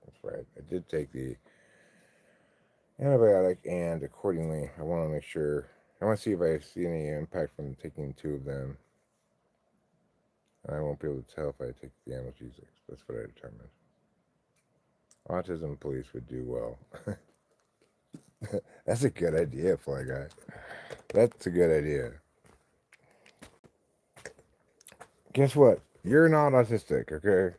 S1: that's right, I did take the antibiotic, and accordingly, I want to make sure, I want to see if I see any impact from taking 2 of them. And I won't be able to tell if I take the analgesics. That's what I determined. Autism police would do well. That's a good idea, Fly Guy. That's a good idea. Guess what? You're not autistic, okay?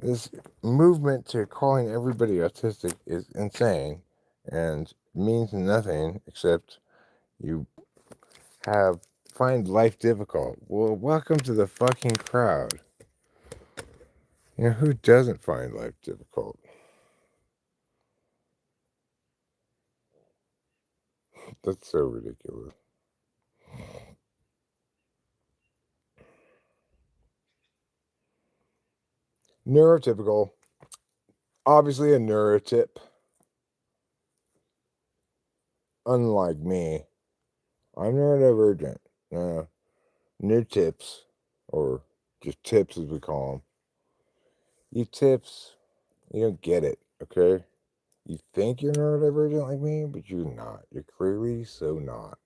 S1: this movement to calling everybody autistic is insane and means nothing except you have find life difficult. Well, welcome to the fucking crowd. You know, who doesn't find life difficult? That's so ridiculous. Neurotypical. Obviously a neurotip. Unlike me. I'm neurodivergent. New tips, or just tips as we call them. You tips, you don't get it, okay? You think you're neurodivergent like me, but you're not. You're clearly so not.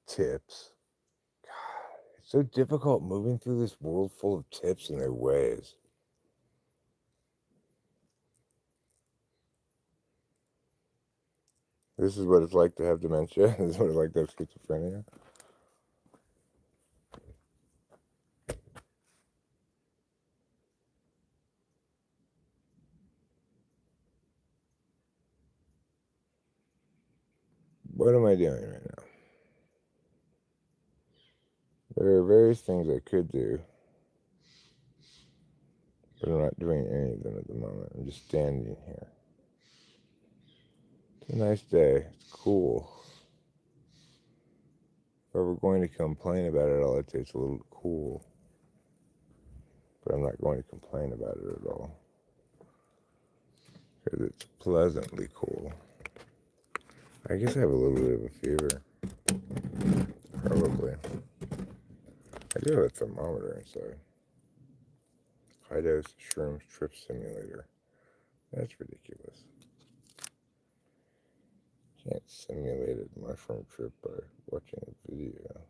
S1: Tips. God, it's so difficult moving through this world full of tips and their ways. This is what it's like to have dementia. This is what it's like to have schizophrenia. What am I doing right now? There are various things I could do, but I'm not doing any of them at the moment. I'm just standing here. It's a nice day. It's cool. If I were going to complain about it all, I'd say it's a little cool. But I'm not going to complain about it at all. Because it's pleasantly cool. I guess I have a little bit of a fever. Probably. I do have a thermometer inside. High dose shrooms trip simulator. That's ridiculous. Can't simulate a mushroom trip by watching a video.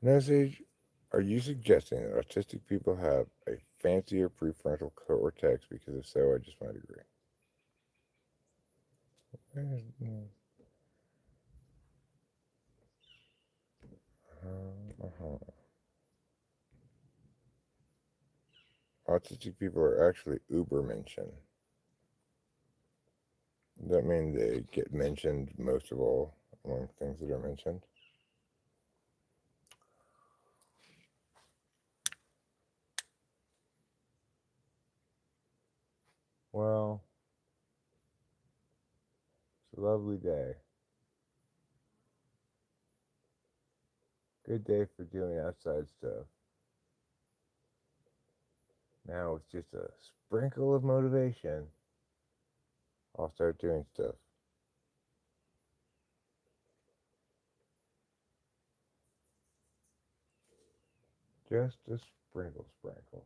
S1: Message, are you suggesting that autistic people have a fancier prefrontal cortex? Because if so, I just might agree. Autistic people are actually uber mentioned. Does that mean they get mentioned most of all among things that are mentioned? Well, it's a lovely day. Good day for doing outside stuff. Now, with just a sprinkle of motivation, I'll start doing stuff. Just a sprinkle, sprinkle.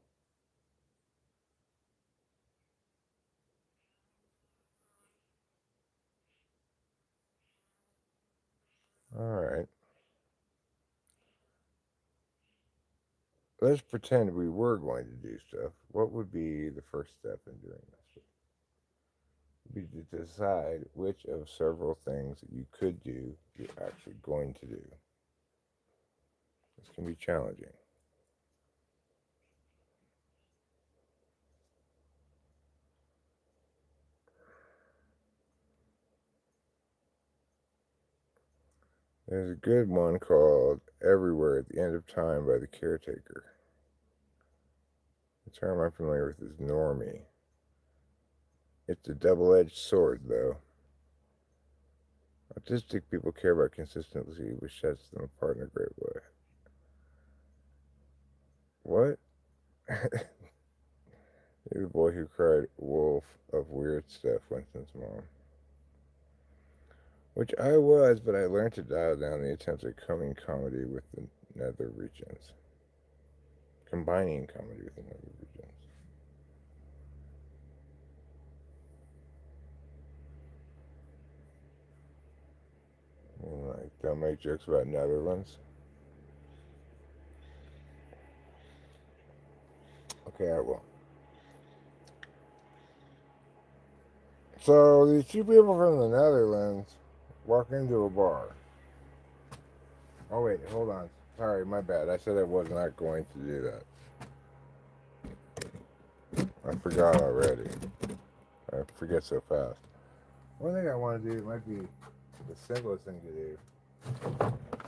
S1: Alright. Let's pretend we were going to do stuff. What would be the first step in doing this? Would be to decide which of several things that you could do you're actually going to do. This can be challenging. There's a good one called Everywhere at the End of Time by The Caretaker. The term I'm familiar with is normie. It's a double-edged sword, though. Autistic people care about consistency, which sets them apart in a great way. What? You're the boy who cried wolf of weird stuff, Winston's mom. Which I was, but I learned to dial down the attempts at coming comedy with the nether regions. Combining comedy with the nether regions. Like, don't make jokes about Netherlands. Okay, I will. So these two people from the Netherlands walk into a bar. Oh wait, hold on. Sorry, my bad. I said I was not going to do that. I forgot already. I forget so fast. One thing I want to do might be the simplest thing to do.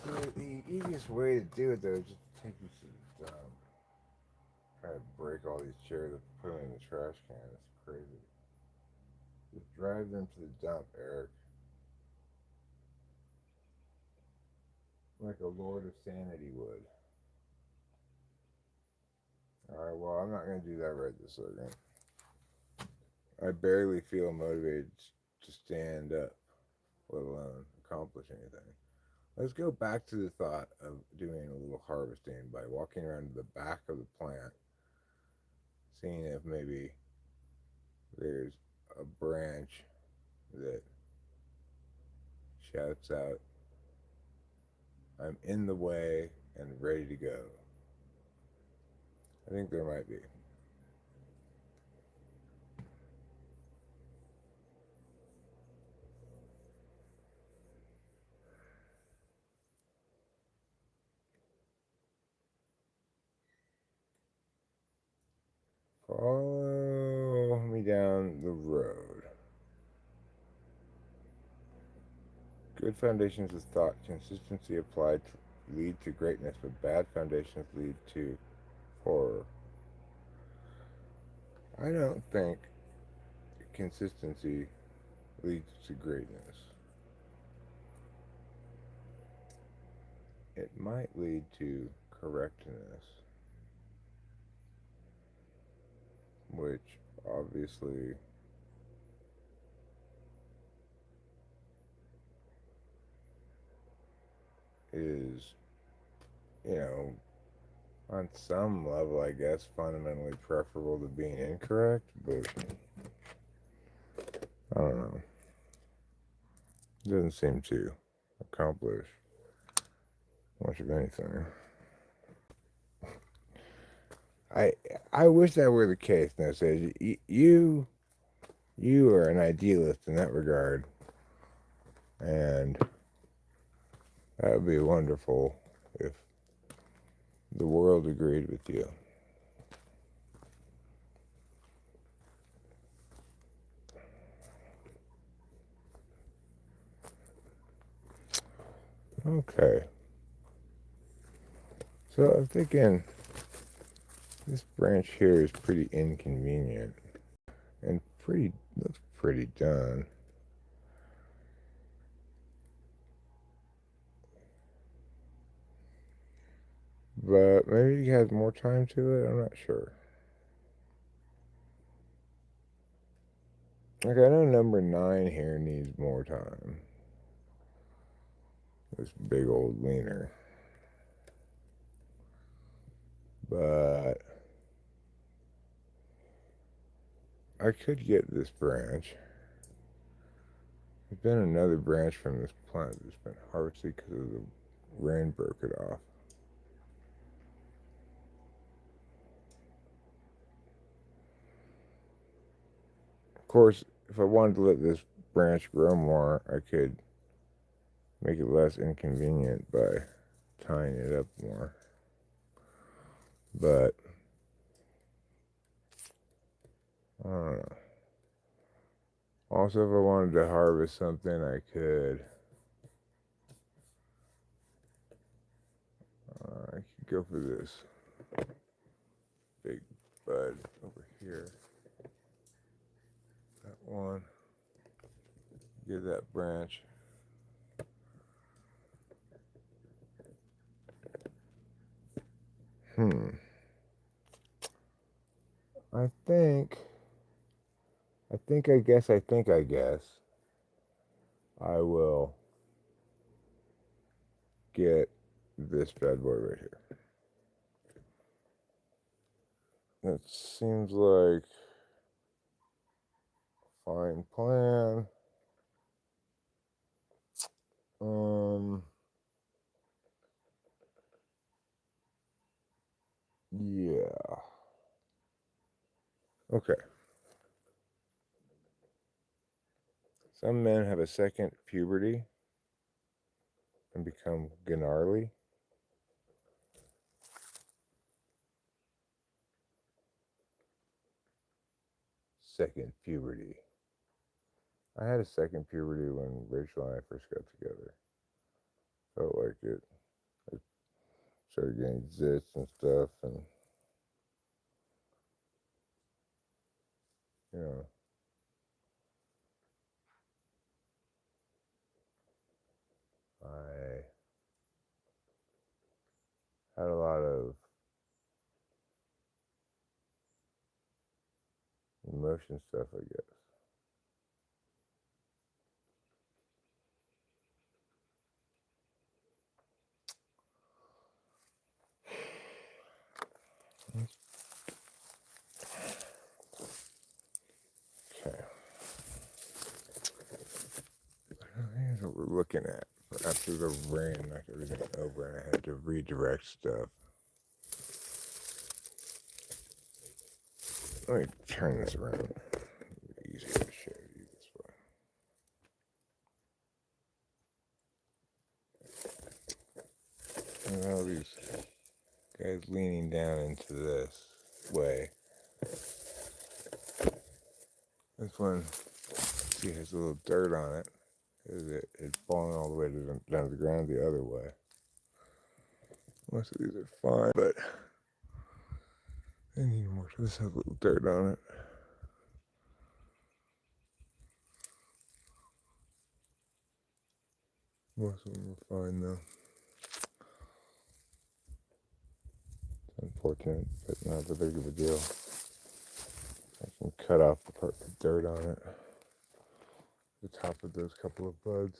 S1: So the easiest way to do it though is just take these to the dump. Try to break all these chairs and put them in the trash can. It's crazy. Just drive them to the dump, Eric. Like a Lord of Sanity would. Alright, well, I'm not going to do that right this second. I barely feel motivated to stand up, let alone accomplish anything. Let's go back to the thought of doing a little harvesting by walking around to the back of the plant, seeing if maybe there's a branch that shouts out, I'm in the way and ready to go. I think there might be. Follow me down the road. Good foundations of thought, consistency applied lead to greatness, but bad foundations lead to horror. I don't think consistency leads to greatness. It might lead to correctness, which obviously is, you know, on some level, I guess, fundamentally preferable to being incorrect, but I don't know. It doesn't seem to accomplish much of anything. I I wish that were the case. Now, Sage, you are an idealist in that regard, and that would be wonderful if the world agreed with you. Okay, so I'm thinking this branch here is pretty inconvenient and pretty looks pretty done. But maybe he has more time to it. I'm not sure. Like I know number 9 here needs more time. This big old leaner. But I could get this branch. There's been another branch from this plant that's been harvested because of the rain broke it off. Of course, if I wanted to let this branch grow more, I could make it less inconvenient by tying it up more. But I don't know. Also, if I wanted to harvest something, I could. I could go for this big bud over here. That one. Get that branch. Hmm. I think. I guess. I will get this bad boy right here. That seems like a fine plan. Yeah. Okay. Some men have a second puberty and become gnarly. Second puberty. I had a second puberty when Rachel and I first got together. Felt like it. I started getting zits and stuff, and you know, I had a lot of emotion stuff, I guess. Okay. Here's what we're looking at. After the rain knocked everything over and I had to redirect stuff. Let me turn this around. It'll be easier to show you this way. And all these guys leaning down into this way. This one, see, has a little dirt on it. It's falling all the way down to the ground the other way. Most of these are fine, but I need more. So this has a little dirt on it. Most of them are fine though. It's unfortunate, but not that big of a deal. I can cut off the part with dirt on it. The top of those couple of buds.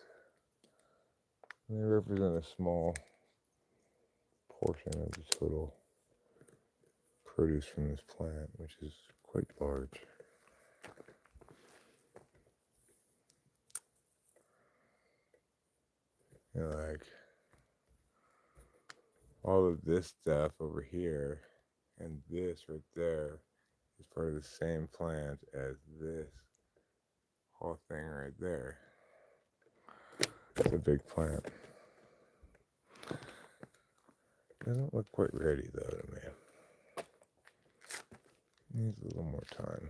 S1: And they represent a small portion of the total produce from this plant, which is quite large. You know, like all of this stuff over here and this right there is part of the same plant as this whole thing right there. It's a big plant. Doesn't look quite ready though to me. Needs a little more time.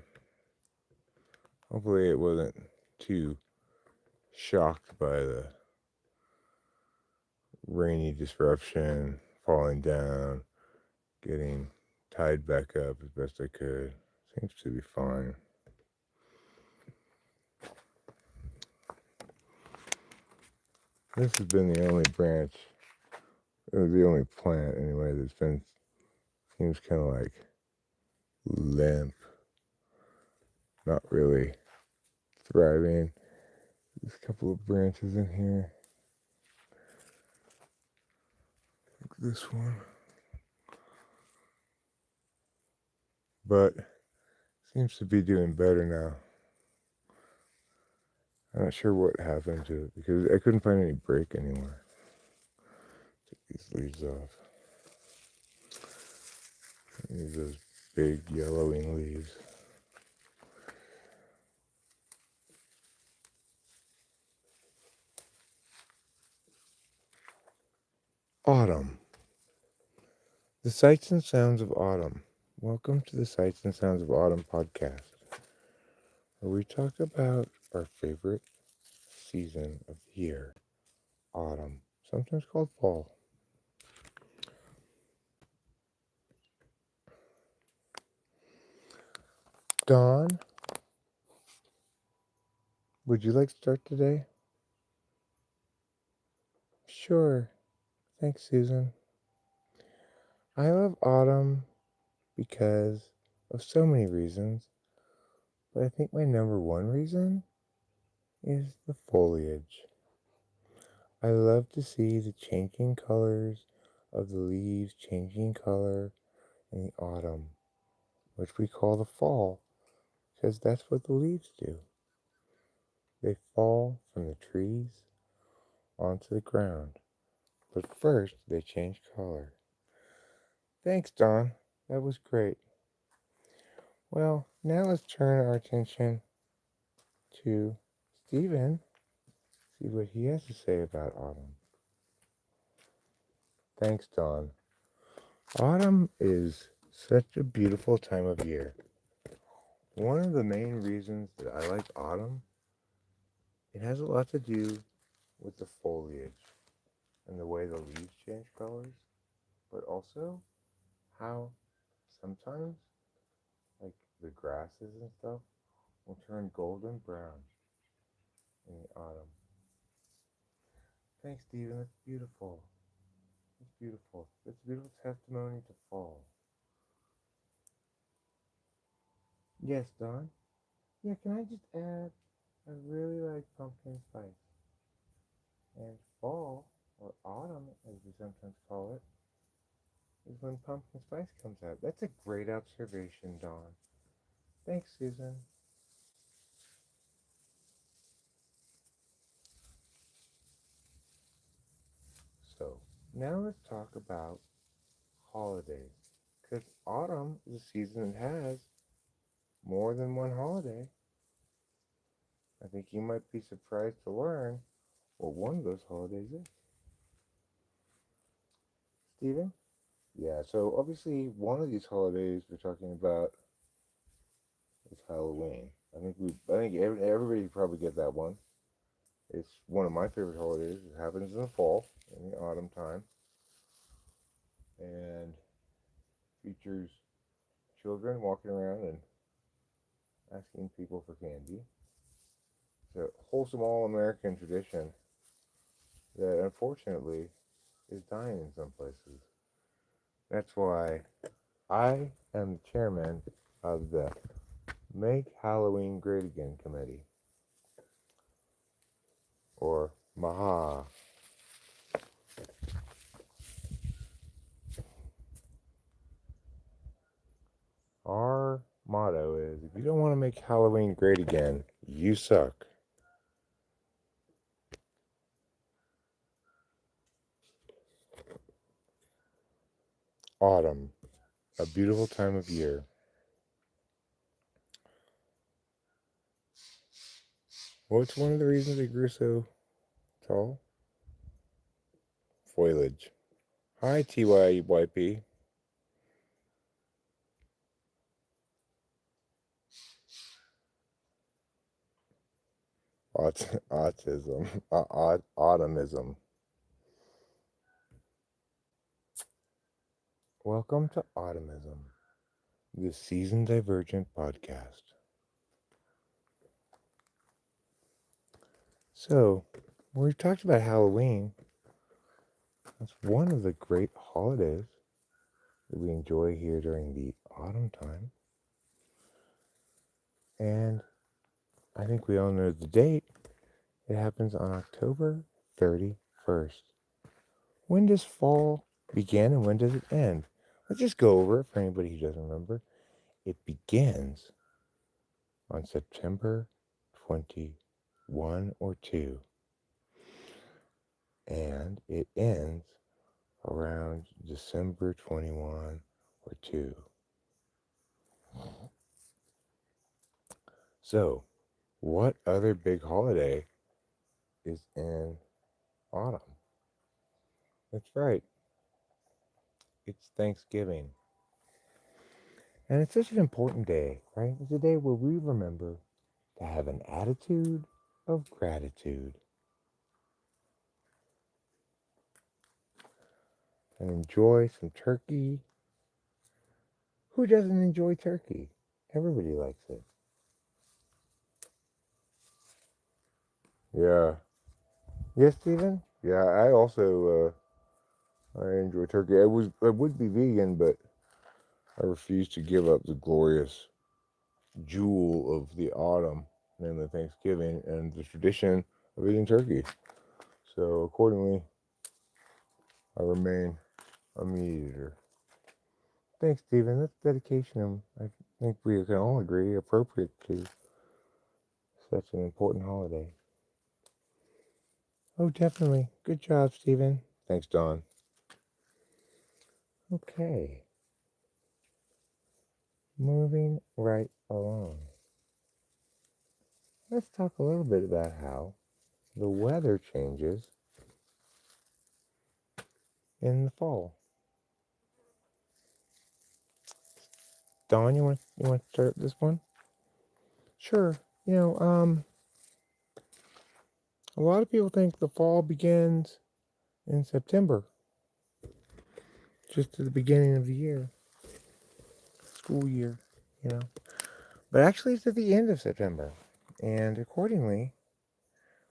S1: Hopefully it wasn't too shocked by the rainy disruption, falling down, getting tied back up as best I could. Seems to be fine. This has been the only branch, or the only plant anyway, that's been, seems kind of like limp, not really thriving. There's a couple of branches in here, like this one, but seems to be doing better now. I'm not sure what happened to it because I couldn't find any break anywhere. Take these leaves off. Those big yellowing leaves. Autumn. The Sights and Sounds of Autumn. Welcome to the Sights and Sounds of Autumn podcast, where we talk about our favorite season of the year, autumn, sometimes called fall. Dawn, would you like to start today? Sure. Thanks, Susan. I love autumn because of so many reasons, but I think my number one reason is the foliage. I love to see the changing colors of the leaves changing color in the autumn, which we call the fall, because that's what the leaves do. They fall from the trees onto the ground, but first they change color. Thanks, Don. That was great. Well, now let's turn our attention to Stephen, see what he has to say about autumn. Thanks, Don. Autumn is such a beautiful time of year. One of the main reasons that I like autumn, it has a lot to do with the foliage and the way the leaves change colors, but also how sometimes, like the grasses and stuff, will turn golden brown in the autumn. Thanks, Stephen. That's beautiful. It's beautiful. It's a beautiful testimony to fall. Yes, Don? Yeah, can I just add? I really like pumpkin spice. And fall, or autumn as we sometimes call it, is when pumpkin spice comes out. That's a great observation, Don. Thanks, Susan. So, now let's talk about holidays. Because autumn is a season that has more than one holiday. I think you might be surprised to learn what one of those holidays is. Steven? Yeah, so obviously one of these holidays we're talking about is Halloween. I think everybody probably get that one. It's one of my favorite holidays. It happens in the fall, in the autumn time, and features children walking around and asking people for candy. It's a wholesome all-American tradition that unfortunately is dying in some places. That's why I am the chairman of the Make Halloween Great Again Committee, or MAHA. Our motto is, if you don't want to make Halloween great again, you suck. Autumn, a beautiful time of year. What's one of the reasons they grew so tall? Foliage. Hi, TYYP. Autism. Autumnism. Welcome to Autumnism, the Season Divergent podcast. So, we've talked about Halloween. That's one of the great holidays that we enjoy here during the autumn time. And I think we all know the date. It happens on October 31st. When does fall begin and when does it end? Let's just go over it for anybody who doesn't remember. It begins on September 21 or 2, and it ends around December 21 or 2. So, what other big holiday is in autumn? That's right, it's Thanksgiving. And it's such an important day, right? It's a day where we remember to have an attitude of gratitude and enjoy some turkey. Who doesn't enjoy turkey? Everybody likes it. Yeah. Yes, Stephen? Yeah, I also I enjoy turkey. I would be vegan, but I refuse to give up the glorious jewel of the autumn, namely Thanksgiving, and the tradition of eating turkey. So accordingly, I remain a meat eater. Thanks, Stephen. That's dedication. I think we can all agree appropriate to such an important holiday. Oh, definitely. Good job, Stephen. Thanks, Don. Okay. Moving right along. let's talk a little bit about how the weather changes in the fall. Dawn, you want to start this one? Sure. A lot of people think the fall begins in September, just at the beginning of the year, school year, you know. But actually, it's at the end of September, and accordingly,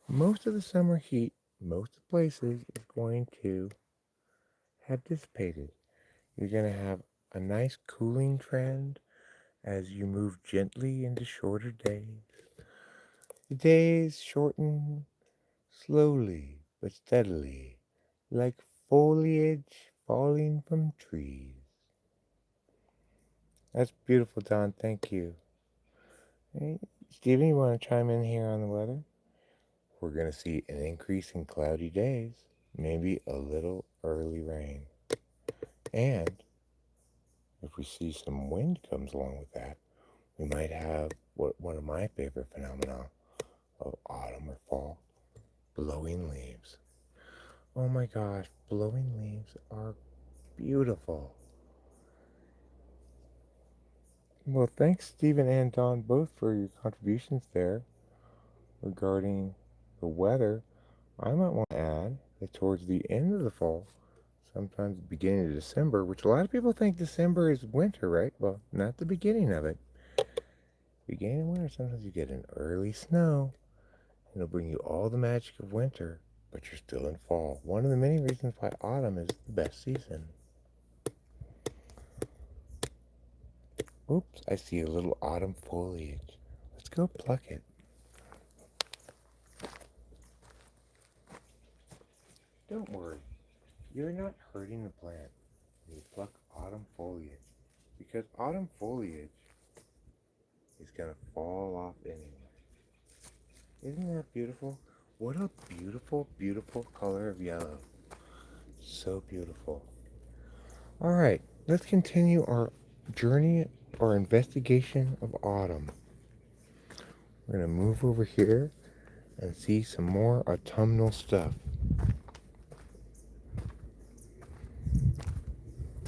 S1: most of the summer heat, most places, is going to have dissipated. You're going to have a nice cooling trend as you move gently into shorter days. The days shorten slowly but steadily, like foliage falling from trees. That's beautiful, Don. Thank you. Hey, Stephen, you want to chime in here on the weather? We're going to see an increase in cloudy days, maybe a little early rain. And if we see some wind comes along with that, we might have one of my favorite phenomena of autumn or fall, blowing leaves. Oh my gosh, blowing leaves are beautiful. Well, thanks, Stephen and Don, both for your contributions there regarding the weather. I might want to add that towards the end of the fall, sometimes the beginning of December, which a lot of people think December is winter, right? Well, not the beginning of it. Beginning of winter, sometimes you get an early snow. It'll bring you all the magic of winter, but you're still in fall. One of the many reasons why autumn is the best season. Oops, I see a little autumn foliage. Let's go pluck it. Don't worry, you're not hurting the plant when you pluck autumn foliage, because autumn foliage is going to fall off anyway. Isn't that beautiful? What a beautiful, beautiful color of yellow. So beautiful. All right, let's continue our journey or investigation of autumn. We're going to move over here and see some more autumnal stuff.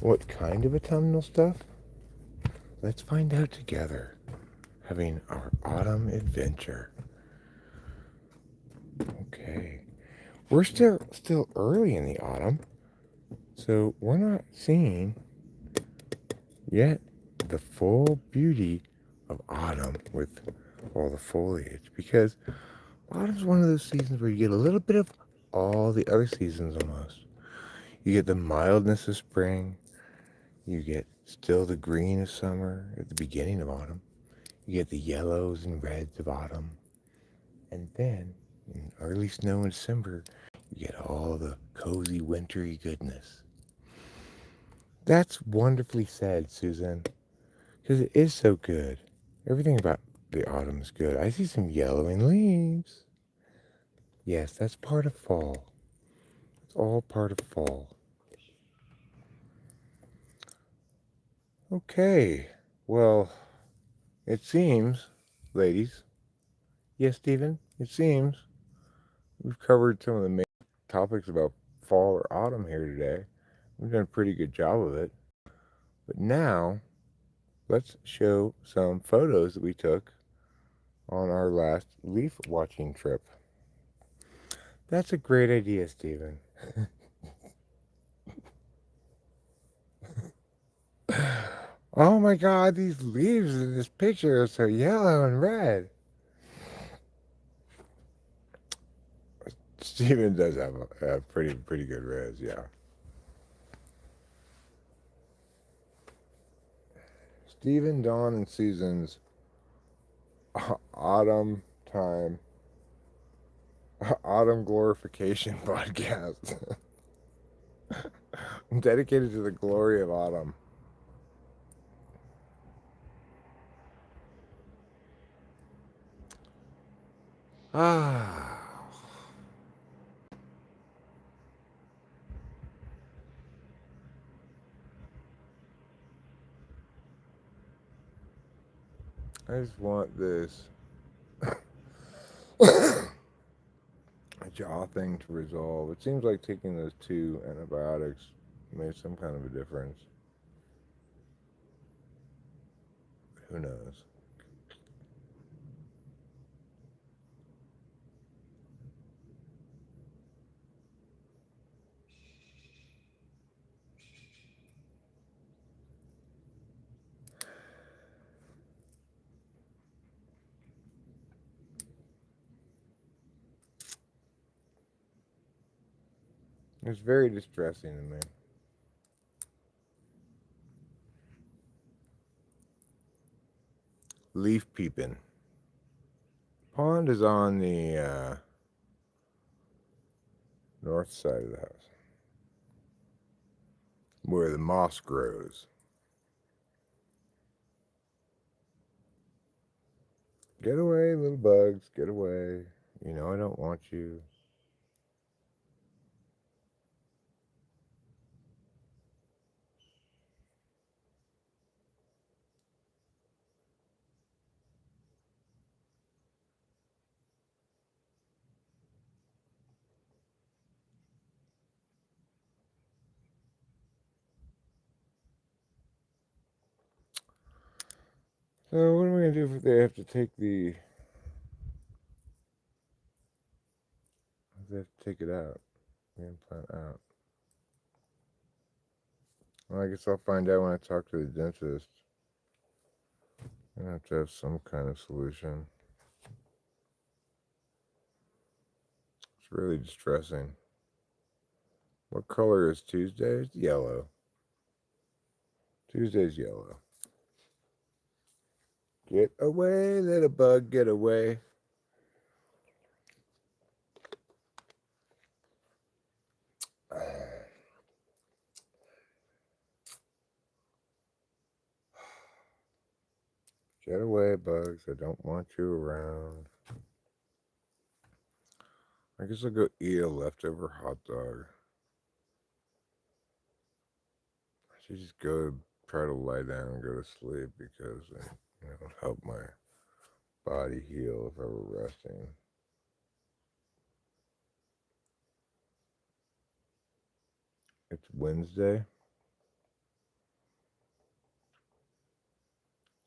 S1: What kind of autumnal stuff? Let's find out together, having our autumn adventure. Okay, we're still early in the autumn, so we're not seeing yet the full beauty of autumn with all the foliage, because autumn's one of those seasons where you get a little bit of all the other seasons almost. You get the mildness of spring, you get still the green of summer at the beginning of autumn, you get the yellows and reds of autumn, and then in early snow in December, you get all the cozy wintry goodness. That's wonderfully said, Susan, because it is so good. Everything about the autumn is good. I see some yellowing leaves. Yes, that's part of fall. It's all part of fall. Okay, well, it seems, ladies. Yes, Stephen, it seems we've covered some of the main topics about fall or autumn here today. We've done a pretty good job of it. But now, let's show some photos that we took on our last leaf watching trip. That's a great idea, Stephen. Oh my god, these leaves in this picture are so yellow and red. Stephen does have a pretty good res, yeah. Stephen, Dawn, and Susan's autumn time autumn glorification podcast. Dedicated to the glory of autumn. Ah. I just want this A jaw thing to resolve. It seems like taking those 2 antibiotics made some kind of a difference. Who knows? It's very distressing to me. Leaf peeping. Pond is on the north side of the house, where the moss grows. Get away, little bugs, get away. You know I don't want you. So what am I going to do if they have to take the... They have to take it out. The implant out. Well, I guess I'll find out when I talk to the dentist. I'm going to have some kind of solution. It's really distressing. What color is Tuesday? It's yellow. Tuesday's yellow. Get away, little bug, get away. Get away, bugs. I don't want you around. I guess I'll go eat a leftover hot dog. I should just go try to lie down and go to sleep because it'll help my body heal if I were resting. It's Wednesday.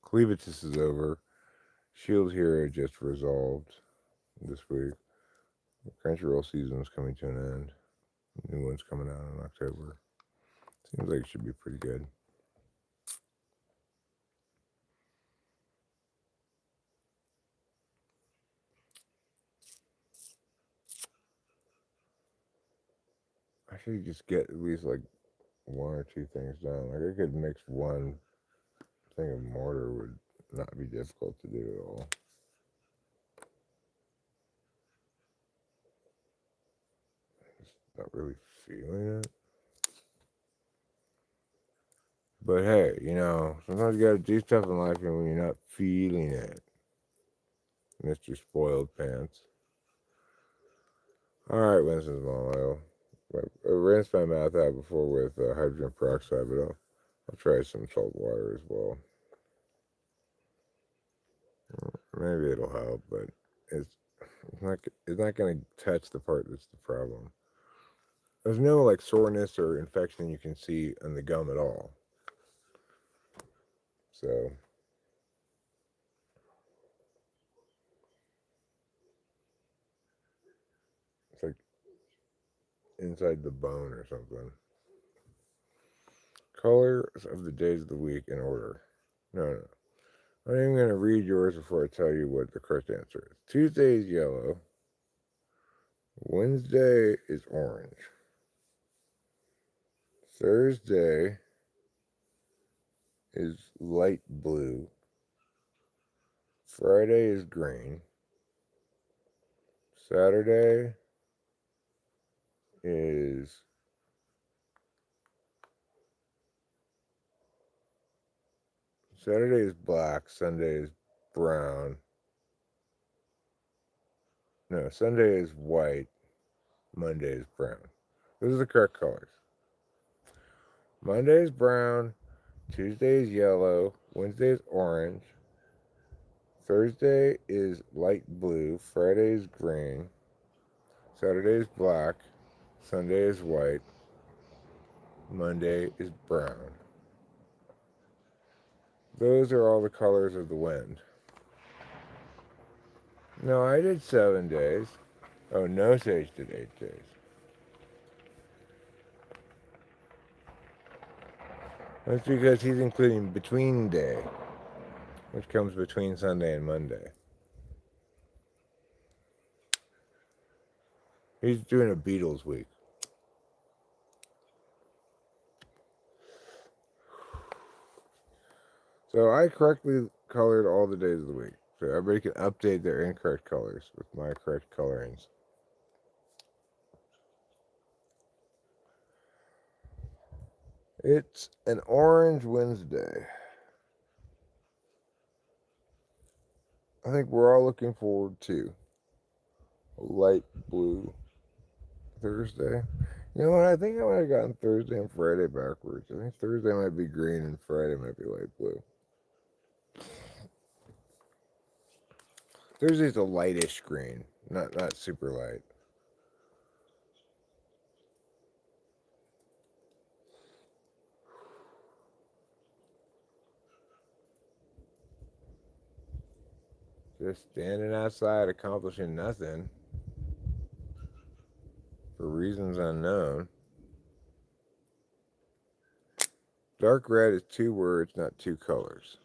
S1: Cleavatus is over. Shield Hero just resolved this week. The Crunchyroll season is coming to an end. New one's coming out in October. Seems like it should be pretty good. I should just get at least like 1 or 2 things done. Like I could mix one thing of mortar would not be difficult to do at all. Just not really feeling it. But hey, sometimes you gotta do stuff in life when you're not feeling it. Mr. Spoiled Pants. Alright, Winston's mom. I rinsed my mouth out before with hydrogen peroxide, but I'll try some salt water as well. Maybe it'll help, but it's not going to touch the part that's the problem. There's no like soreness or infection you can see on the gum at all. So it's like inside the bone or something. Colors of the days of the week in order. No. I'm even going to read yours before I tell you what the correct answer is. Tuesday is yellow. Wednesday is orange. Thursday is light blue. Friday is green. Saturday is black. Sunday is brown. No, Sunday is white. Monday is brown. Those are the correct colors. Monday is brown. Tuesday is yellow. Wednesday is orange. Thursday is light blue, Friday is green, Saturday is black, Sunday is white, Monday is brown. Those are all the colors of the wind. No, I did 7 days. Oh, no Sage did 8 days. That's because he's including between day, which comes between Sunday and Monday. He's doing a Beatles week. So I correctly colored all the days of the week. So everybody can update their incorrect colors with my correct colorings. It's an orange Wednesday. I think we're all looking forward to a light blue Thursday. You know what? I think I might have gotten Thursday and Friday backwards. I think Thursday might be green and Friday might be light blue. Thursday's a lightish green, not super light. Just standing outside accomplishing nothing for reasons unknown. Dark red is 2 words, not 2 colors.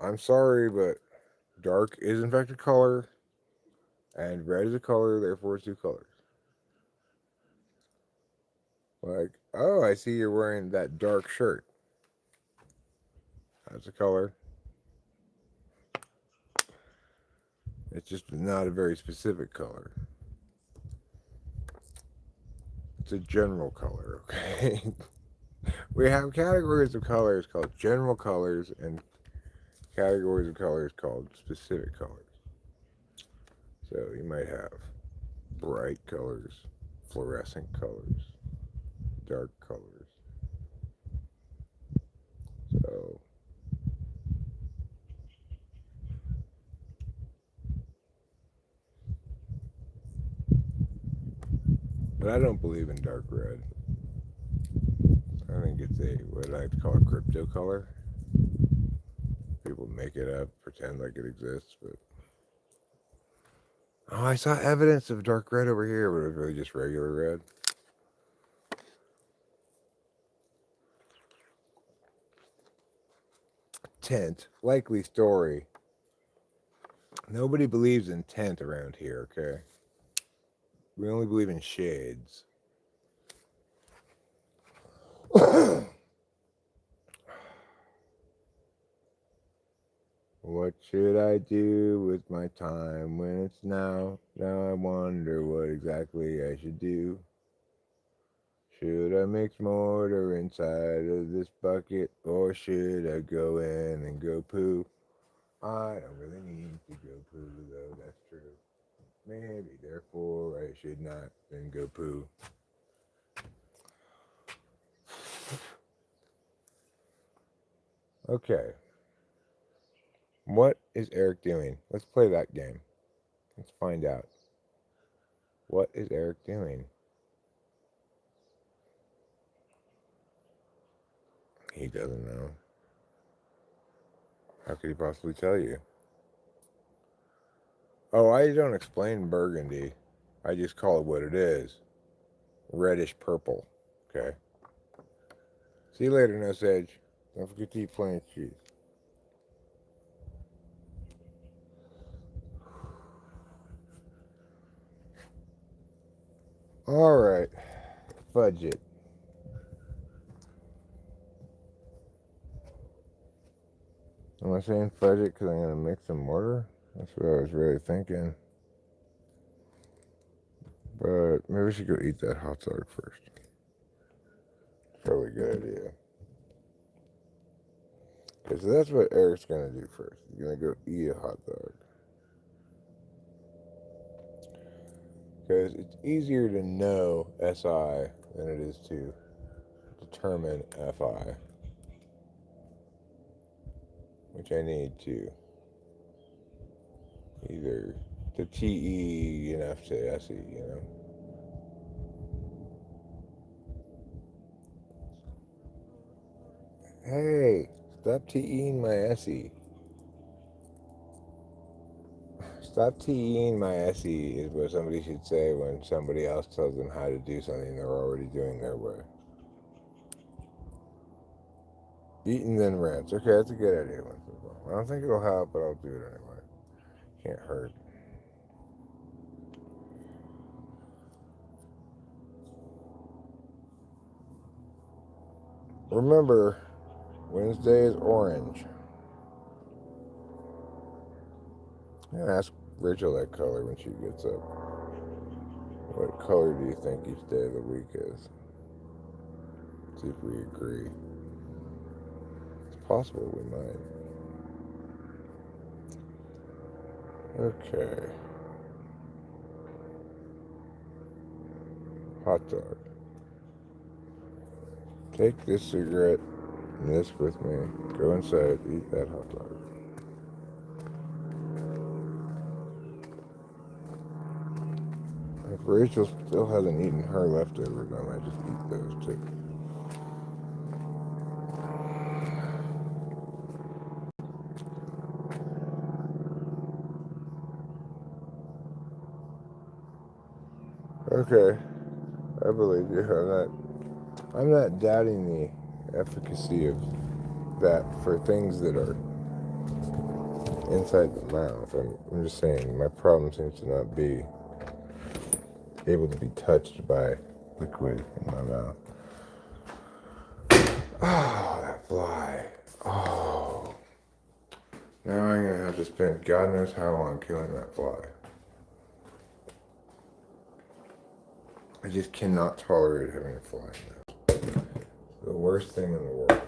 S1: I'm sorry, but dark is in fact a color, and red is a color, therefore it's 2 colors. Like, oh, I see you're wearing that dark shirt. That's a color. It's just not a very specific color. It's a general color, okay? We have categories of colors called general colors and categories of colors called specific colors. So you might have bright colors, fluorescent colors, dark colors. So but I don't believe in dark red. I think it's what I like to call a crypto color. People make it up, pretend like it exists, but oh, I saw evidence of dark red over here, but it was really just regular red. Tint, likely story. Nobody believes in tint around here, okay? We only believe in shades. What should I do with my time when it's now? Now I wonder what exactly I should do. Should I mix mortar inside of this bucket, or should I go in and go poo? I don't really need to go poo, though, that's true. Maybe, therefore, I should not then go poo. Okay. What is Eric doing? Let's play that game. Let's find out. What is Eric doing? He doesn't know. How could he possibly tell you? Oh, I don't explain burgundy. I just call it what it is. Reddish purple. Okay. See you later, No Sage. Don't forget to eat plenty of cheese. Alright. Fudge it. Am I saying fudge it because I'm going to mix some mortar? That's what I was really thinking. But maybe we should go eat that hot dog first. Probably a good idea. Okay, so that's what Eric's going to do first. He's going to go eat a hot dog. Because it's easier to know SI than it is to determine FI. which I need to either to TE enough to SE, you know. Hey, stop TEing my SE. Stop TEing my SE is what somebody should say when somebody else tells them how to do something they're already doing their way. Eat and then rinse. Okay, that's a good idea. I don't think it'll help, but I'll do it anyway. Can't hurt. Remember, Wednesday is orange. I'm gonna ask Rachel that color when she gets up. What color do you think each day of the week is? See if we agree. It's possible we might. Okay. Hot dog. Take this cigarette and this with me. Go inside, eat that hot dog. If Rachel still hasn't eaten her leftovers, I might just eat those too. Okay, I believe you. I'm not doubting the efficacy of that for things that are inside the mouth. I'm just saying my problem seems to not be able to be touched by liquid in my mouth. Oh, that fly. Oh. Now I'm going to have to spend God knows how long killing that fly. I just cannot tolerate having a fly in this. The worst thing in the world.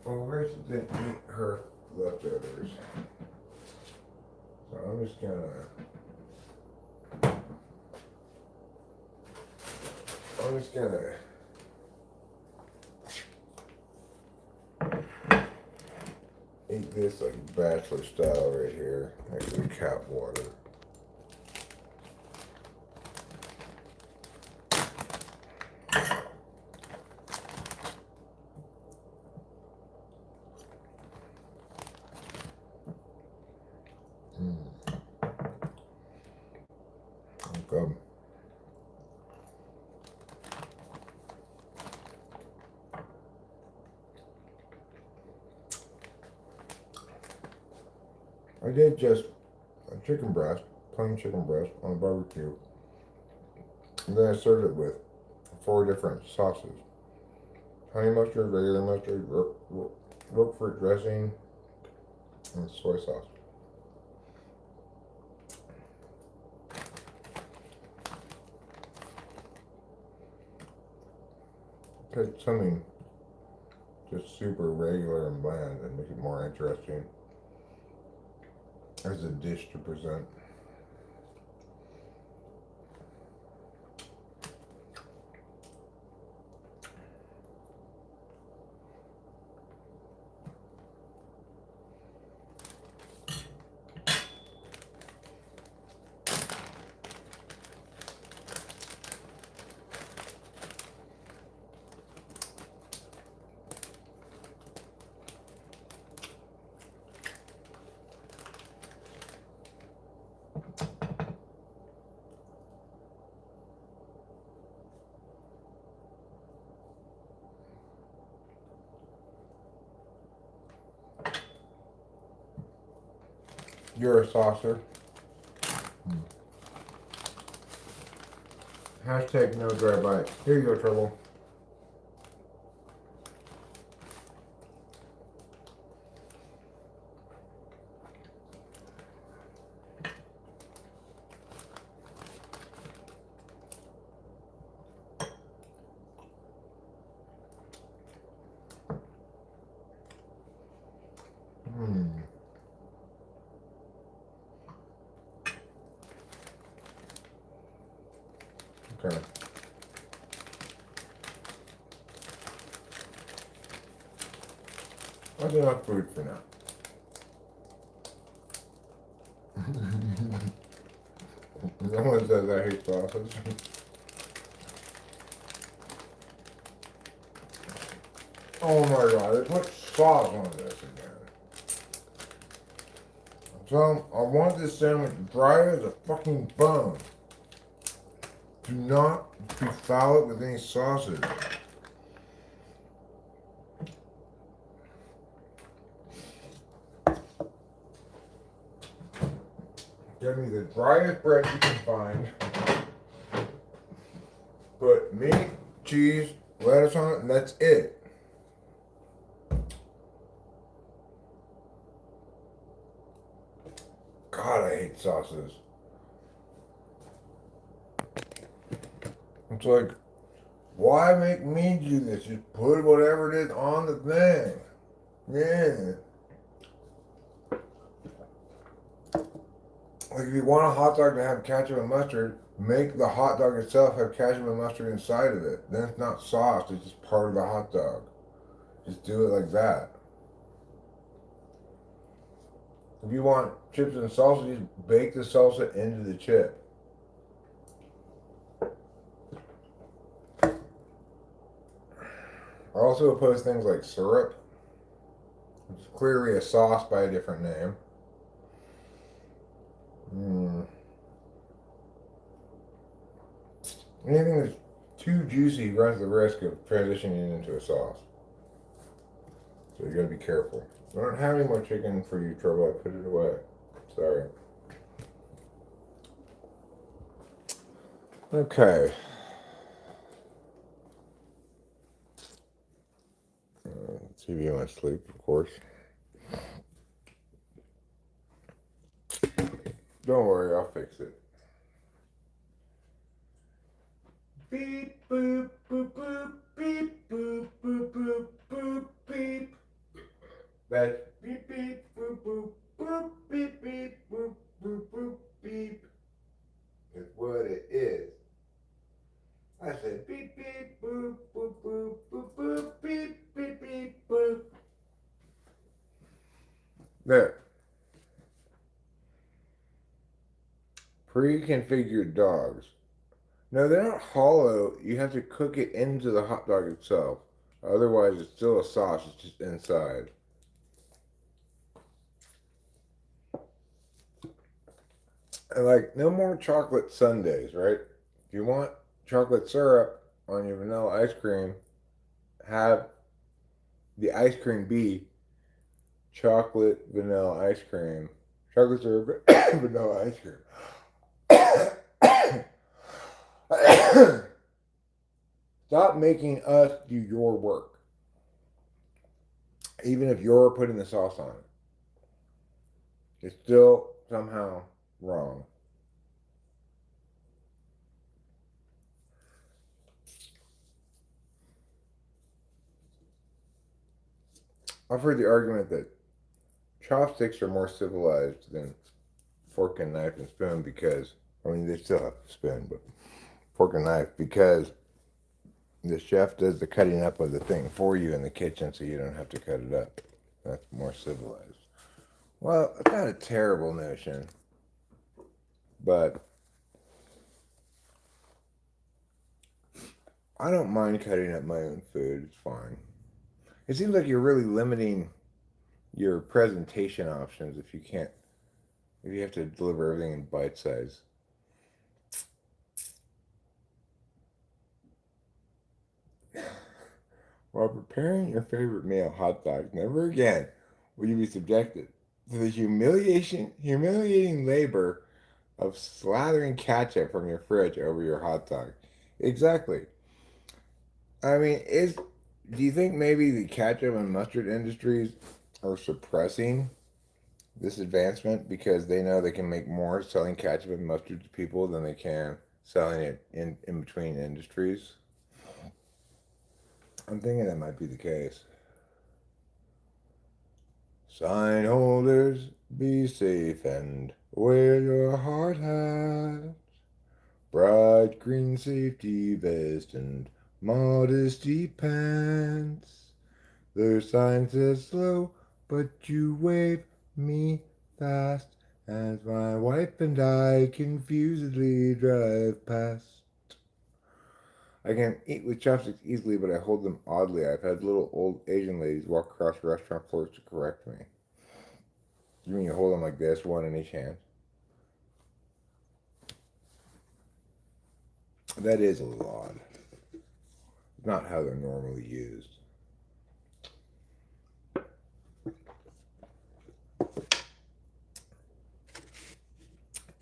S1: Well, Rachel didn't eat her leftovers. So I'm just gonna eat this like bachelor style right here, next to the cat water. Okay. I did just a chicken breast, plain chicken breast on a barbecue. And then I served it with 4 different sauces. Honey mustard, regular mustard, roquefort dressing, and soy sauce. Take something just super regular and bland and make it more interesting as a dish to present. You're a saucer. Hashtag no dry bite. Here you go, Trouble. Okay. That's enough food for now. No one says I hate sausage. Oh my god, they put sauce on this again. So, I want this sandwich dry as a fucking bone. Do not befoul it with any sausage. Get me the driest bread you can find. Put meat, cheese, lettuce on it, and that's it. God, I hate sauces. It's like, why make me do this? Just put whatever it is on the thing. Yeah. Like if you want a hot dog to have ketchup and mustard, make the hot dog itself have ketchup and mustard inside of it. Then it's not sauce, it's just part of the hot dog. Just do it like that. If you want chips and salsa, just bake the salsa into the chip. I also oppose things like syrup, which is clearly a sauce by a different name. Anything that's too juicy runs the risk of transitioning into a sauce. So you gotta be careful. I don't have any more chicken for you, Trouble. I put it away. Sorry. Okay. TV went to sleep, of course. Don't worry, I'll fix it. Beep, boop, boop, boop, beep, boop, boop, boop, boop, beep. That's beep, beep, boop, boop, boop, beep, beep, boop, boop, boop, beep. Is what it is. I said beep, beep, boop, boop, boop, boop, boop, beep, beep, beep, boop. There. Pre-configured dogs. No, they're not hollow. You have to cook it into the hot dog itself. Otherwise, it's still a sauce. It's just inside. And like, no more chocolate sundaes, right? If you want chocolate syrup on your vanilla ice cream, have the ice cream be chocolate vanilla ice cream. Chocolate syrup, vanilla ice cream. Stop making us do your work. Even if you're putting the sauce on it. It's still somehow wrong. I've heard the argument that chopsticks are more civilized than fork and knife and spoon because, I mean, they still have a spoon, but fork and knife because the chef does the cutting up of the thing for you in the kitchen so you don't have to cut it up. That's more civilized. Well, it's not a terrible notion, but I don't mind cutting up my own food. It's fine. It seems like you're really limiting your presentation options if you have to deliver everything in bite size. While preparing your favorite meal, hot dogs, never again will you be subjected to the humiliating labor of slathering ketchup from your fridge over your hot dog. Exactly. I mean, do you think maybe the ketchup and mustard industries are suppressing this advancement because they know they can make more selling ketchup and mustard to people than they can selling it in between industries? I'm thinking that might be the case. Sign holders, be safe and wear your hard hat. Bright green safety vest and modesty pants. Their sign says slow, but you wave me fast as my wife and I confusedly drive past. I can eat with chopsticks easily, but I hold them oddly. I've had little old Asian ladies walk across restaurant floors to correct me. You mean you hold them like this, one in each hand? That is a little odd. Not how they're normally used.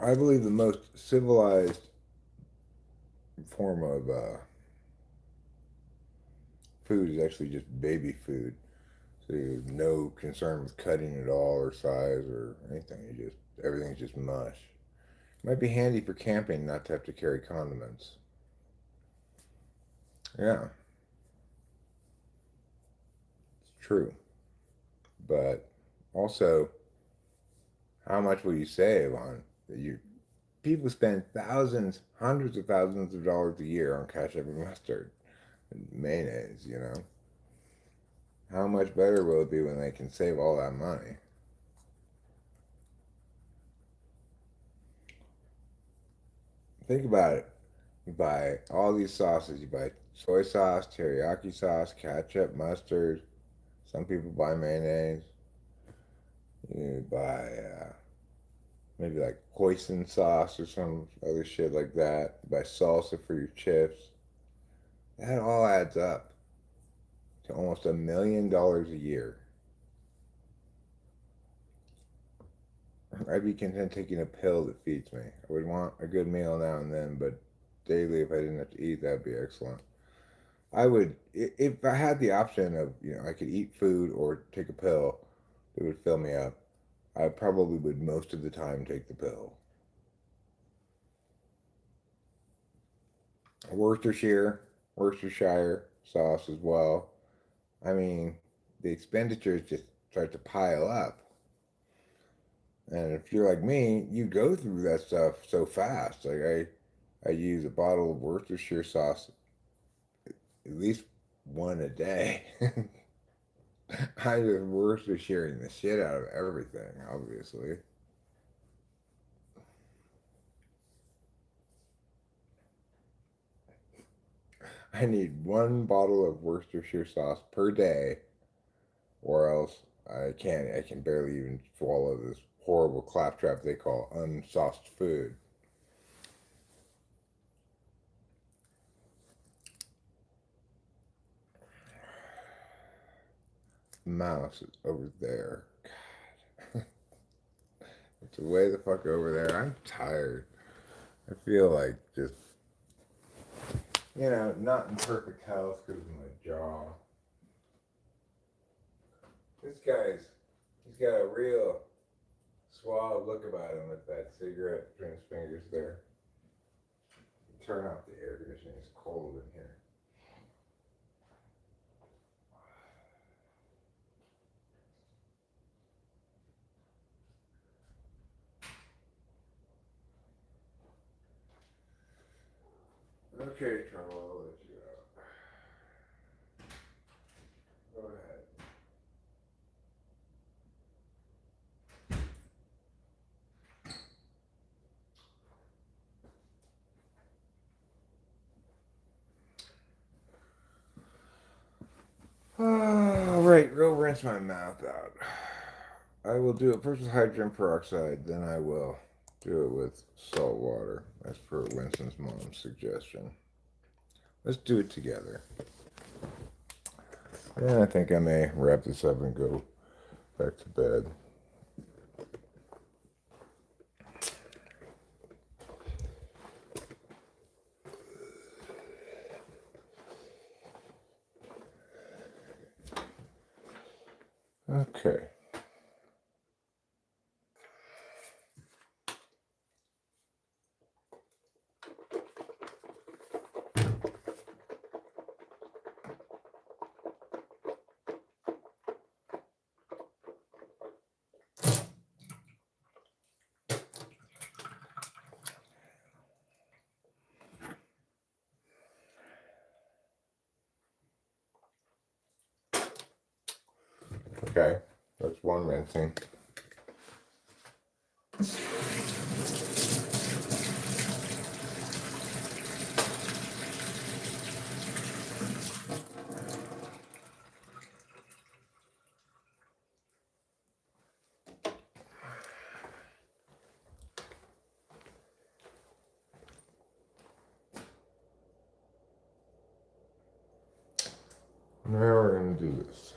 S1: I believe the most civilized form of food is actually just baby food. So you have no concern with cutting at all or size or anything. Everything's just mush. Might be handy for camping not to have to carry condiments. Yeah, it's true. But also, how much will you save on you? People spend thousands, hundreds of thousands of dollars a year on ketchup and mustard and mayonnaise, you know? How much better will it be when they can save all that money? Think about it. You buy all these sauces. You buy soy sauce, teriyaki sauce, ketchup, mustard. Some people buy mayonnaise. You buy maybe like hoisin sauce or some other shit like that. You buy salsa for your chips. That all adds up to almost $1 million a year. I'd be content taking a pill that feeds me. I would want a good meal now and then, but daily, if I didn't have to eat, that'd be excellent. I would, if I had the option of, I could eat food or take a pill that would fill me up, I probably would most of the time take the pill. Worcestershire sauce as well. I mean, the expenditures just start to pile up. And if you're like me, you go through that stuff so fast. Like I use a bottle of Worcestershire sauce at least one a day. I just Worcestershiring the shit out of everything, obviously. I need one bottle of Worcestershire sauce per day, or else I can barely even swallow this horrible claptrap they call unsauced food. Mouse is over there. God. It's way the fuck over there. I'm tired. I feel like just, not in perfect health because of my jaw. He's got a real suave look about him with that cigarette between his fingers there. Turn off the air conditioning. It's cold in here. Okay, Trevor, I'll let you out. Go ahead. All right, go rinse my mouth out. I will do it first with hydrogen peroxide, then I will do it with salt water, as per Winston's mom's suggestion. Let's do it together. And I think I may wrap this up and go back to bed. Okay. Okay, that's one rinsing. Now we're going to do this.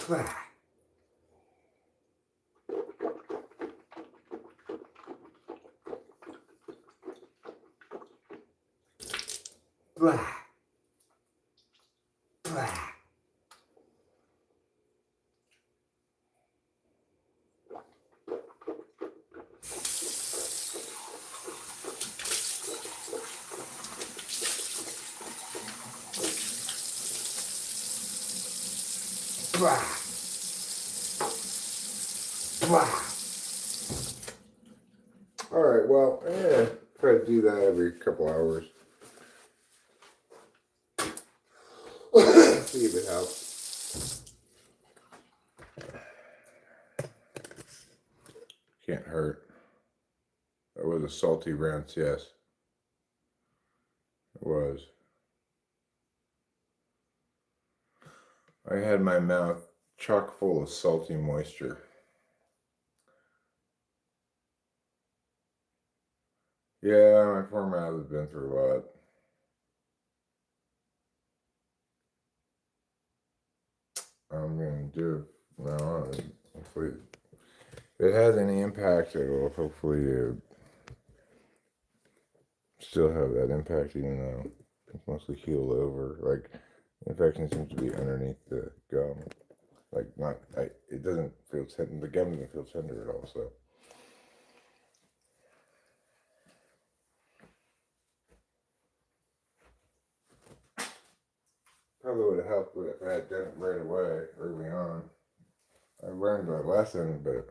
S1: Blah. Blah. Blah. Blah. Blah. All right, well, yeah, try to do that every couple hours. See if it helps. Can't hurt. That was a salty rinse, yes. It was. I had my mouth chock full of salty moisture. Yeah, my poor mouth has been through a lot. I'm going to do it now on. Hopefully, if it has any impact, it will hopefully still have that impact, even though it's mostly healed over. Like, the infection seems to be underneath the gum. Like, not, it doesn't feel tender. The gum doesn't feel tender at all, so. Probably would have helped if I had done it right away, early on. I learned my lesson, but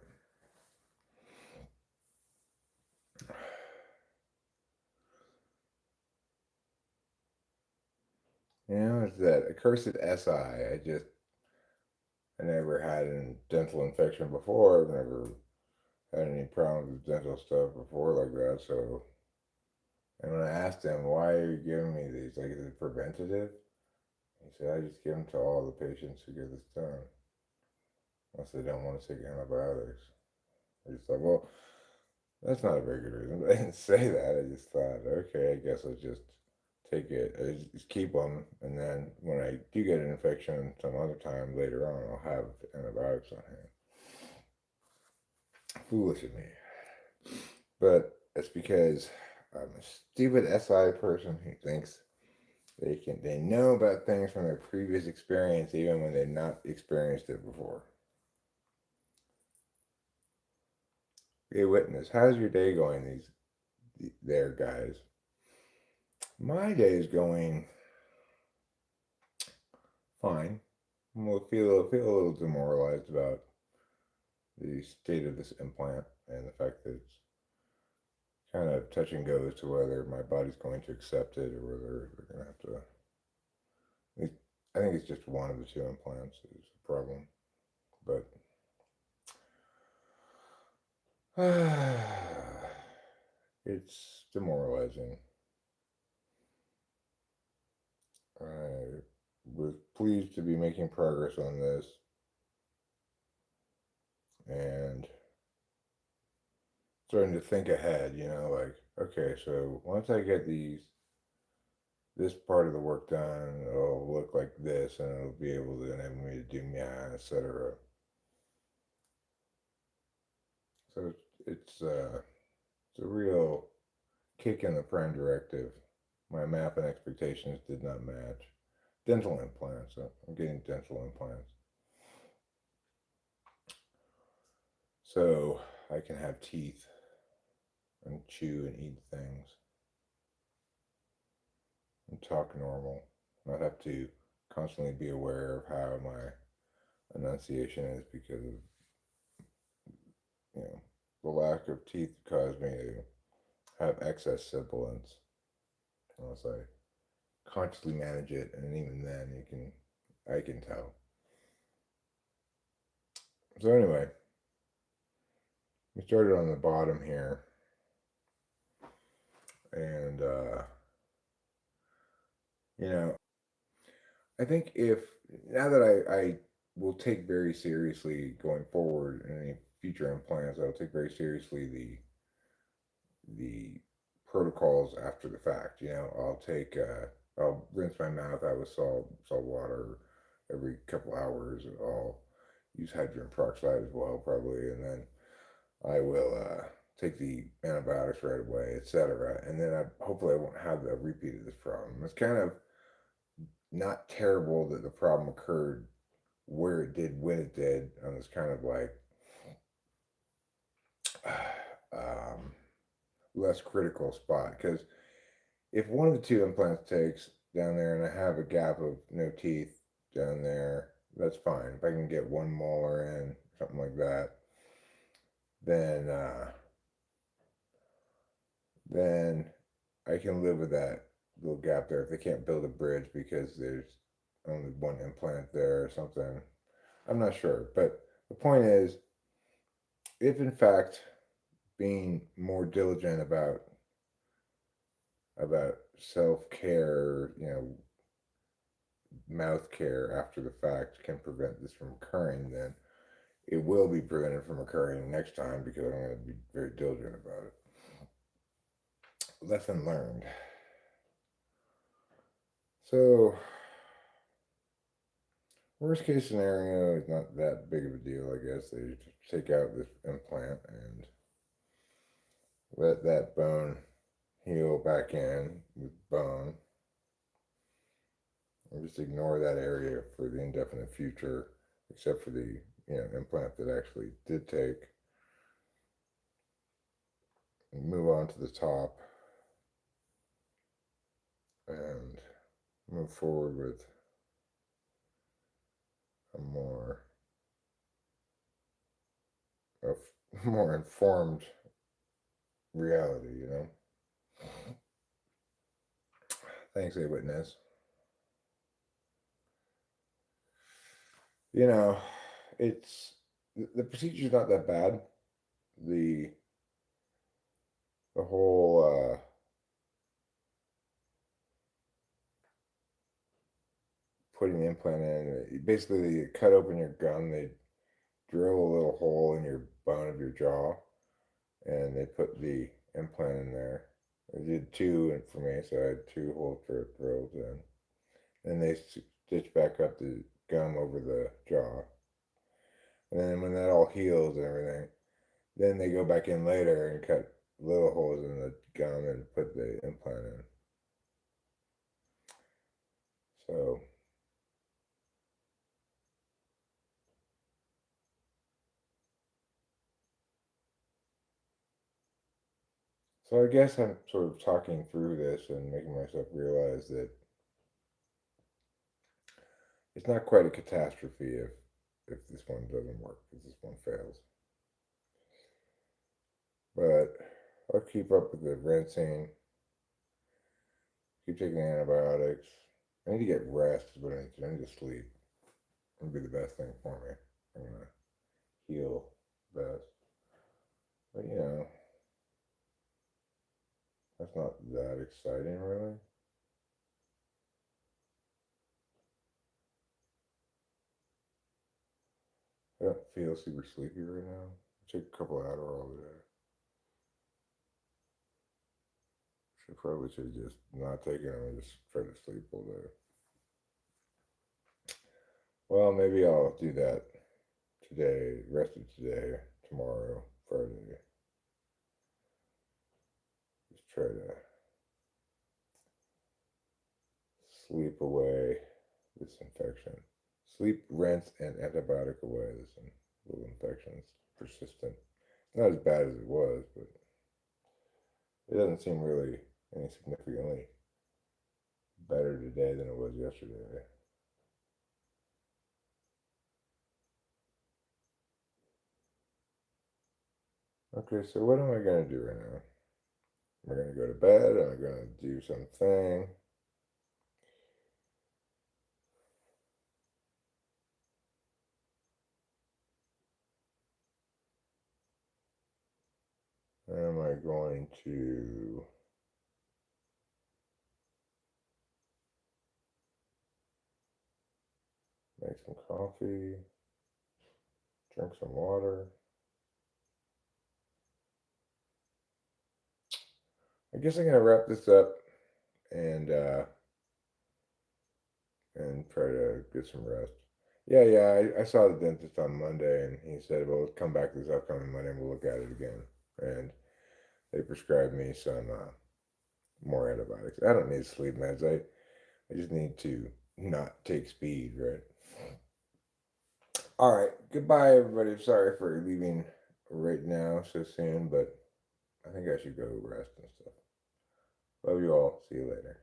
S1: it's that accursed SI. I never had a dental infection before. I've never had any problems with dental stuff before like that. So, and when I asked him, why are you giving me these? Like, is it preventative? He said, I just give them to all the patients who get this done. Unless they don't want to take antibiotics. I just thought, well, that's not a very good reason. But I didn't say that. I just thought, okay, I guess I'll just take it. I just keep them. And then when I do get an infection some other time later on, I'll have antibiotics on hand. Foolish of me. But it's because I'm a stupid SI person who thinks they know about things from their previous experience even when they've not experienced it before. Hey, witness, how's your day going there, guys? My day is going fine. We'll feel a little demoralized about the state of this implant and the fact that it's kind of touch and go as to whether my body's going to accept it or whether they're going to have to. I think it's just one of the two implants is the problem, but it's demoralizing. I was pleased to be making progress on this, and starting to think ahead, like, okay, so once I get this part of the work done, it'll look like this, and it'll be able to enable me to do math, etc. So it's a real kick in the prime directive. My map and expectations did not match. Dental implants. So I'm getting dental implants, so I can have teeth and chew and eat things and talk normal. Not have to constantly be aware of how my enunciation is because of you know the lack of teeth caused me to have excess sibilance unless I consciously manage it, and even then I can tell. So anyway, we started on the bottom here, and you know I think if now that I will take very seriously going forward in any future implants, I'll take very seriously the protocols after the fact. I'll rinse my mouth out with salt water every couple hours, and I'll use hydrogen peroxide as well, probably, and then I will take the antibiotics right away, etc. And then hopefully I won't have a repeat of this problem. It's kind of not terrible that the problem occurred where it did when it did on this kind of like um, less critical spot, because if one of the two implants takes down there and I have a gap of no teeth down there, that's fine. If I can get one molar in, something like that, then then I can live with that little gap there. If they can't build a bridge because there's only one implant there or something, I'm not sure. But the point is, if in fact being more diligent about self care, mouth care after the fact can prevent this from occurring, then it will be prevented from occurring next time because I'm going to be very diligent about it. Lesson learned. So, worst case scenario is not that big of a deal, I guess. They just take out this implant and let that bone heal back in with bone, and just ignore that area for the indefinite future, except for the implant that actually did take, and move on to the top and move forward with a a more informed reality. Thanks, A Witness. You know, it's the procedure's not that bad. The the whole putting the implant in, basically they cut open your gum, they drill a little hole in your bone of your jaw, and they put the implant in there. They did two for me, so I had two holes drilled in. And they stitch back up the gum over the jaw. And then when that all heals and everything, then they go back in later and cut little holes in the gum and put the implant in. So, so I guess I'm sort of talking through this and making myself realize that it's not quite a catastrophe if this one doesn't work, if this one fails. But I'll keep up with the rinsing, keep taking antibiotics. I need to get rest, but I need to sleep. It'll be the best thing for me. I'm gonna heal best. But that's not that exciting really. I don't feel super sleepy right now. I took a couple of Adderall today. I probably should just not take them and just try to sleep all day. Well, maybe I'll do that today, rest of today, tomorrow, Friday. Just try to sleep away this infection. Sleep, rinse, and antibiotic away this little infection's persistent. Not as bad as it was, but it doesn't seem really any significantly better today than it was yesterday. Okay, so what am I going to do right now? Am I going to go to bed? Am I going to do something? Am I going to make some coffee? Drink some water? I guess I'm going to wrap this up and try to get some rest. Yeah. I saw the dentist on Monday, and he said, "Well, come back this upcoming Monday, and we'll look at it again." And they prescribed me some more antibiotics. I don't need sleep meds. I just need to not take speed, right? All right. Goodbye, everybody. Sorry for leaving right now so soon, but I think I should go rest and stuff. Love you all. See you later.